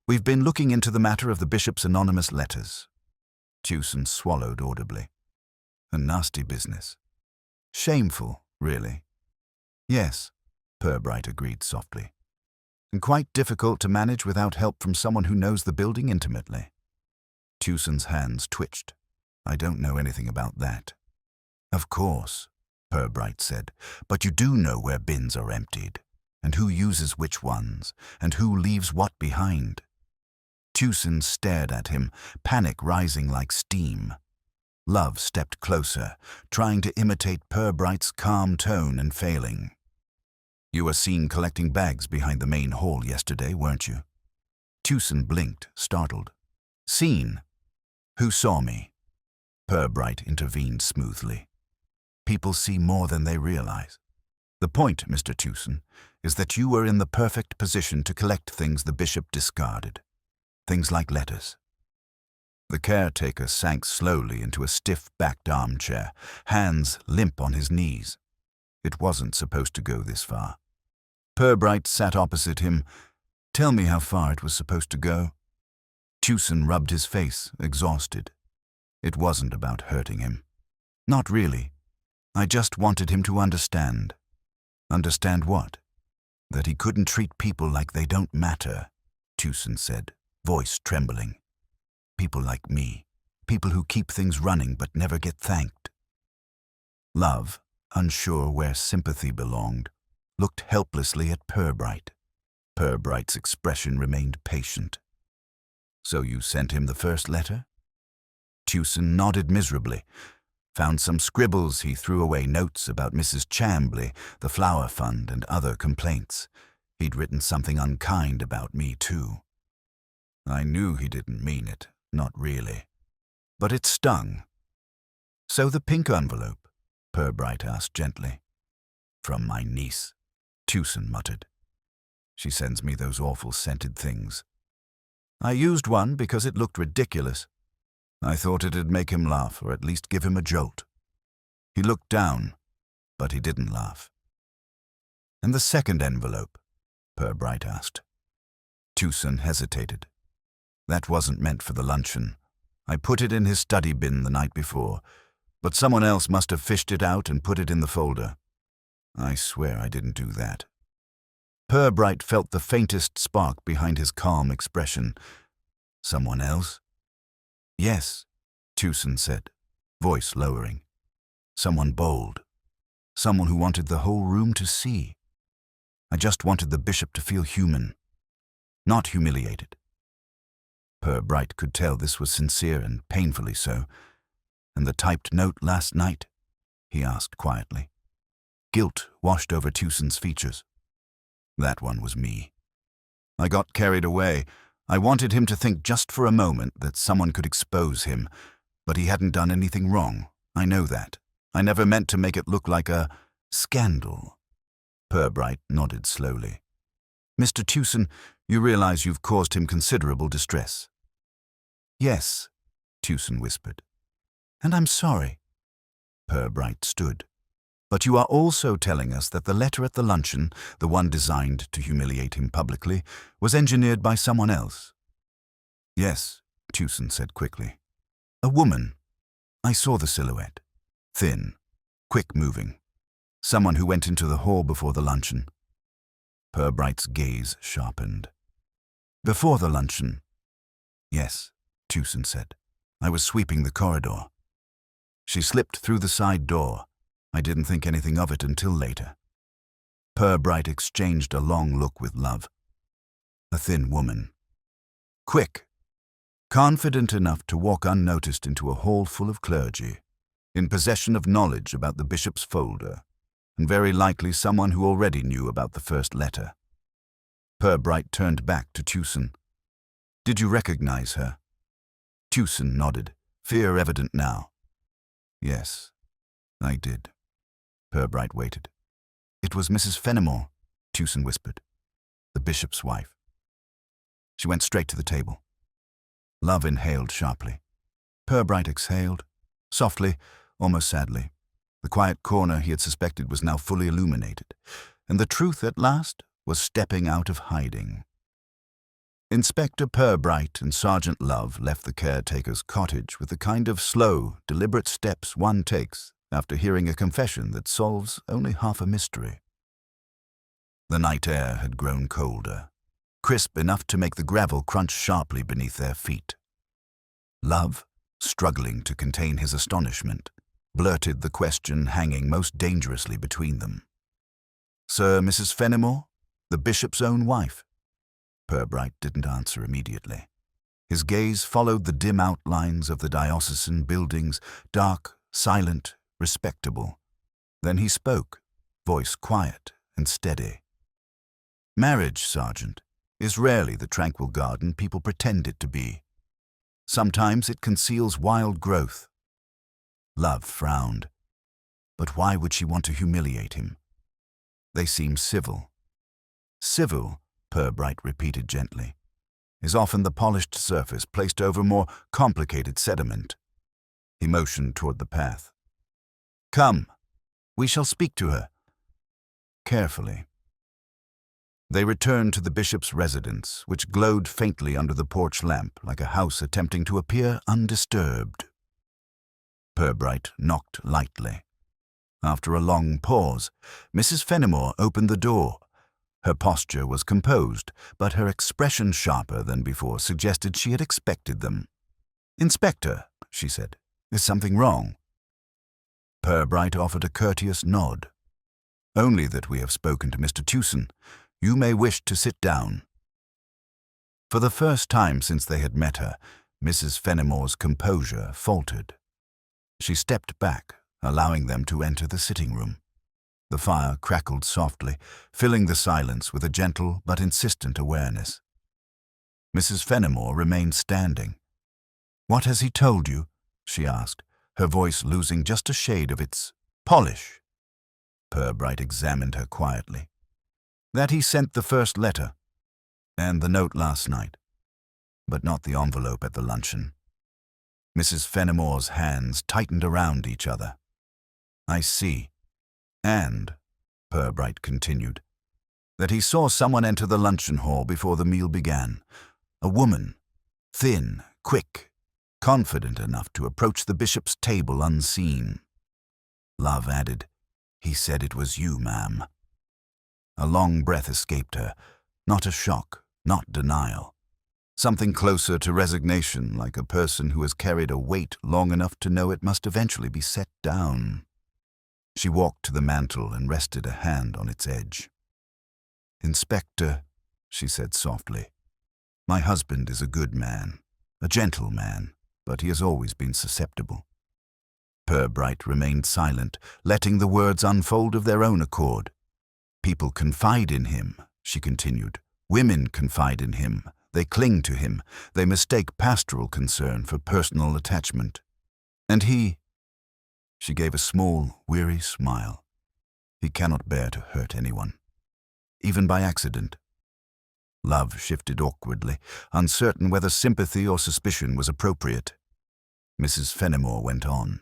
"we've been looking into the matter of the bishop's anonymous letters." Tewson swallowed audibly. A nasty business. Shameful, really. Yes, Purbright agreed softly. And quite difficult to manage without help from someone who knows the building intimately. Tewson's hands twitched. I don't know anything about that. Of course, Purbright said, but you do know where bins are emptied, and who uses which ones, and who leaves what behind. Tewson stared at him, panic rising like steam. Love stepped closer, trying to imitate Purbright's calm tone and failing. You were seen collecting bags behind the main hall yesterday, weren't you? Tewson blinked, startled. Seen? Who saw me? Purbright intervened smoothly. People see more than they realize. The point, Mr. Tewson, is that you were in the perfect position to collect things the bishop discarded. Things like letters. The caretaker sank slowly into a stiff-backed armchair, hands limp on his knees. It wasn't supposed to go this far. Purbright sat opposite him. Tell me how far it was supposed to go. Tewson rubbed his face, exhausted. It wasn't about hurting him. Not really. I just wanted him to understand. Understand what? That he couldn't treat people like they don't matter, Tewson said, voice trembling. People like me. People who keep things running but never get thanked. Love, unsure where sympathy belonged, looked helplessly at Purbright. Purbright's expression remained patient. So you sent him the first letter? Tewson nodded miserably. Found some scribbles he threw away, notes about Mrs. Chambly, the flower fund, and other complaints. He'd written something unkind about me, too. I knew he didn't mean it, not really. But it stung. So the pink envelope? Purbright asked gently. From my niece, Tewson muttered. She sends me those awful scented things. I used one because it looked ridiculous. I thought it'd make him laugh, or at least give him a jolt. He looked down, but he didn't laugh. And the second envelope? Purbright asked. Tewson hesitated. That wasn't meant for the luncheon. I put it in his study bin the night before, but someone else must have fished it out and put it in the folder. I swear I didn't do that. Purbright felt the faintest spark behind his calm expression. Someone else? Yes, Tewson said, voice lowering. Someone bold. Someone who wanted the whole room to see. I just wanted the bishop to feel human, not humiliated. Purbright could tell this was sincere and painfully so. And the typed note last night? He asked quietly. Guilt washed over Tewson's features. That one was me. I got carried away. I wanted him to think just for a moment that someone could expose him, but he hadn't done anything wrong. I know that. I never meant to make it look like a scandal. Purbright nodded slowly. Mr. Tewson, you realize you've caused him considerable distress. Yes, Tewson whispered. And I'm sorry. Purbright stood. But you are also telling us that the letter at the luncheon, the one designed to humiliate him publicly, was engineered by someone else. Yes, Tewson said quickly. A woman. I saw the silhouette. Thin, quick-moving. Someone who went into the hall before the luncheon. Purbright's gaze sharpened. Before the luncheon? Yes, Tewson said. I was sweeping the corridor. She slipped through the side door. I didn't think anything of it until later. Purbright exchanged a long look with Love. A thin woman. Quick. Confident enough to walk unnoticed into a hall full of clergy, in possession of knowledge about the bishop's folder, and very likely someone who already knew about the first letter. Purbright turned back to Tewson. Did you recognize her? Tewson nodded, fear evident now. Yes, I did. Purbright waited. It was Mrs. Fenimore, Tewson whispered. The bishop's wife. She went straight to the table. Love inhaled sharply. Purbright exhaled, softly, almost sadly. The quiet corner he had suspected was now fully illuminated, and the truth at last was stepping out of hiding. Inspector Purbright and Sergeant Love left the caretaker's cottage with the kind of slow, deliberate steps one takes after hearing a confession that solves only half a mystery. The night air had grown colder, crisp enough to make the gravel crunch sharply beneath their feet. Love, struggling to contain his astonishment, blurted the question hanging most dangerously between them. "Sir, Mrs. Fenimore, the bishop's own wife?" Purbright didn't answer immediately. His gaze followed the dim outlines of the diocesan buildings, dark, silent, respectable. Then he spoke, voice quiet and steady. "Marriage, Sergeant, is rarely the tranquil garden people pretend it to be. Sometimes it conceals wild growth." Love frowned. But why would she want to humiliate him? They seemed civil. "Civil," Purbright repeated gently, "is often the polished surface placed over more complicated sediment." He motioned toward the path. "Come, we shall speak to her." Carefully. They returned to the bishop's residence, which glowed faintly under the porch lamp like a house attempting to appear undisturbed. Purbright knocked lightly. After a long pause, Mrs. Fenimore opened the door. Her posture was composed, but her expression sharper than before suggested she had expected them. "Inspector," she said, "is something wrong?" Purbright offered a courteous nod. "Only that we have spoken to Mr. Tewson. You may wish to sit down." For the first time since they had met her, Mrs. Fenimore's composure faltered. She stepped back, allowing them to enter the sitting room. The fire crackled softly, filling the silence with a gentle but insistent awareness. Mrs. Fenimore remained standing. "What has he told you?" she asked, her voice losing just a shade of its polish. Purbright examined her quietly. "That he sent the first letter, and the note last night, but not the envelope at the luncheon." Mrs. Fenimore's hands tightened around each other. "I see. And," Purbright continued, "that he saw someone enter the luncheon hall before the meal began. A woman, thin, quick, confident enough to approach the bishop's table unseen." Love added, "He said it was you, ma'am." A long breath escaped her, not a shock, not denial. Something closer to resignation, like a person who has carried a weight long enough to know it must eventually be set down. She walked to the mantel and rested a hand on its edge. "Inspector," she said softly, "my husband is a good man, a gentle man, but he has always been susceptible." Purbright remained silent, letting the words unfold of their own accord. "People confide in him," she continued. "Women confide in him. They cling to him. They mistake pastoral concern for personal attachment. And he—" She gave a small, weary smile. "He cannot bear to hurt anyone, even by accident." Love shifted awkwardly, uncertain whether sympathy or suspicion was appropriate. Mrs. Fenimore went on.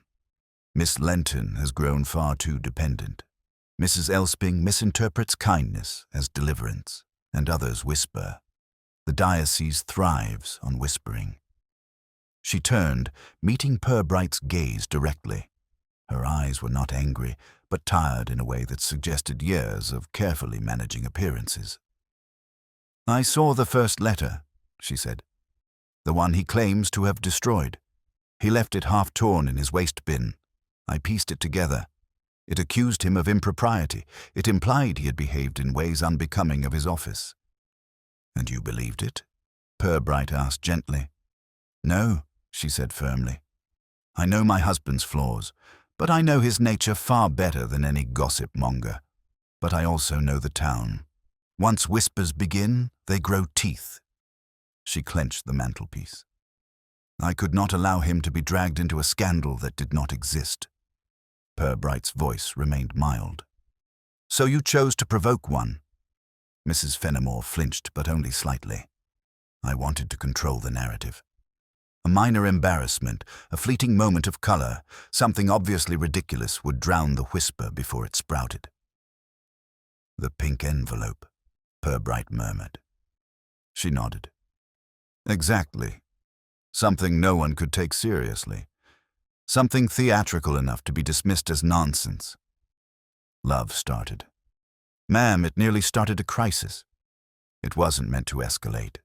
"Miss Lenton has grown far too dependent. Mrs. Elsping misinterprets kindness as deliverance, and others whisper. The diocese thrives on whispering." She turned, meeting Purbright's gaze directly. Her eyes were not angry, but tired in a way that suggested years of carefully managing appearances. "I saw the first letter," she said. "The one he claims to have destroyed. He left it half torn in his waste bin. I pieced it together. It accused him of impropriety. It implied he had behaved in ways unbecoming of his office." "And you believed it?" Purbright asked gently. "No," she said firmly. "I know my husband's flaws, but I know his nature far better than any gossip monger. But I also know the town. Once whispers begin, they grow teeth." She clenched the mantelpiece. "I could not allow him to be dragged into a scandal that did not exist." Purbright's voice remained mild. "So you chose to provoke one?" Mrs. Fenimore flinched, but only slightly. "I wanted to control the narrative. A minor embarrassment, a fleeting moment of color, something obviously ridiculous would drown the whisper before it sprouted." "The pink envelope," Purbright murmured. She nodded. "Exactly. Something no one could take seriously. Something theatrical enough to be dismissed as nonsense. Love started. "Ma'am, it nearly started a crisis." "It wasn't meant to escalate,"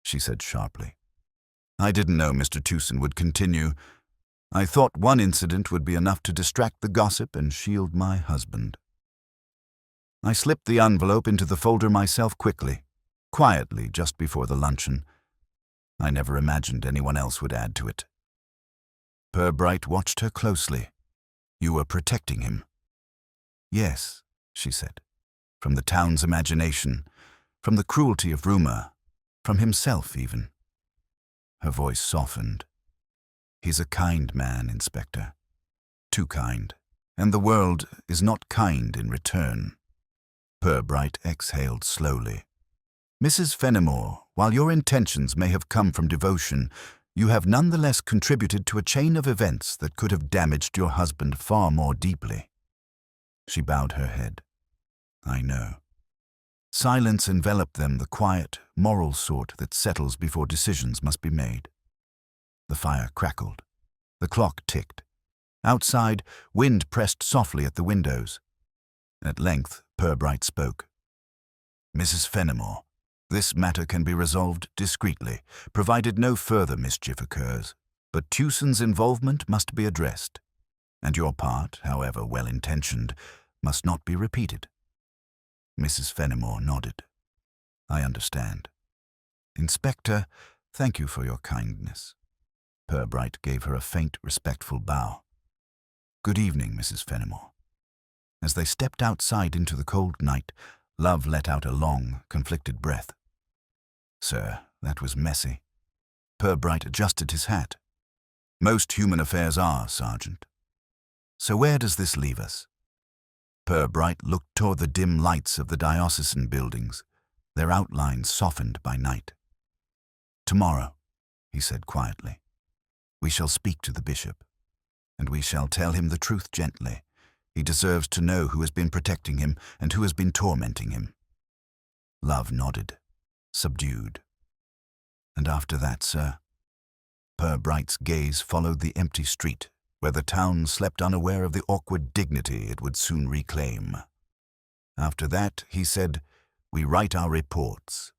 she said sharply. "I didn't know Mr. Tewson would continue. I thought one incident would be enough to distract the gossip and shield my husband." I slipped the envelope into the folder myself quickly, quietly, just before the luncheon. I never imagined anyone else would add to it. Purbright watched her closely. "You were protecting him." "Yes," she said, "from the town's imagination, from the cruelty of rumor, from himself even." Her voice softened. "He's a kind man, Inspector. Too kind. And the world is not kind in return." Purbright exhaled slowly. "Mrs. Fenimore, while your intentions may have come from devotion, you have nonetheless contributed to a chain of events that could have damaged your husband far more deeply." She bowed her head. "I know." Silence enveloped them, the quiet, moral sort that settles before decisions must be made. The fire crackled. The clock ticked. Outside, wind pressed softly at the windows. At length, Purbright spoke. "Mrs. Fenimore, this matter can be resolved discreetly, provided no further mischief occurs, but Tewson's involvement must be addressed, and your part, however well-intentioned, must not be repeated." Mrs. Fenimore nodded. "I understand." "Inspector, thank you for your kindness." Purbright gave her a faint, respectful bow. "Good evening, Mrs. Fenimore." As they stepped outside into the cold night, Love let out a long, conflicted breath. "Sir, that was messy." Purbright adjusted his hat. "Most human affairs are, Sergeant." "So where does this leave us?" Purbright looked toward the dim lights of the diocesan buildings, their outlines softened by night. "Tomorrow," he said quietly, "we shall speak to the bishop, and we shall tell him the truth gently. He deserves to know who has been protecting him and who has been tormenting him." Love nodded, subdued. "And after that, sir?" Purbright's gaze followed the empty street, where the town slept unaware of the awkward dignity it would soon reclaim. "After that," he said, "we write our reports.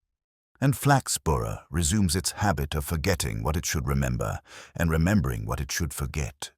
And Flaxborough resumes its habit of forgetting what it should remember and remembering what it should forget."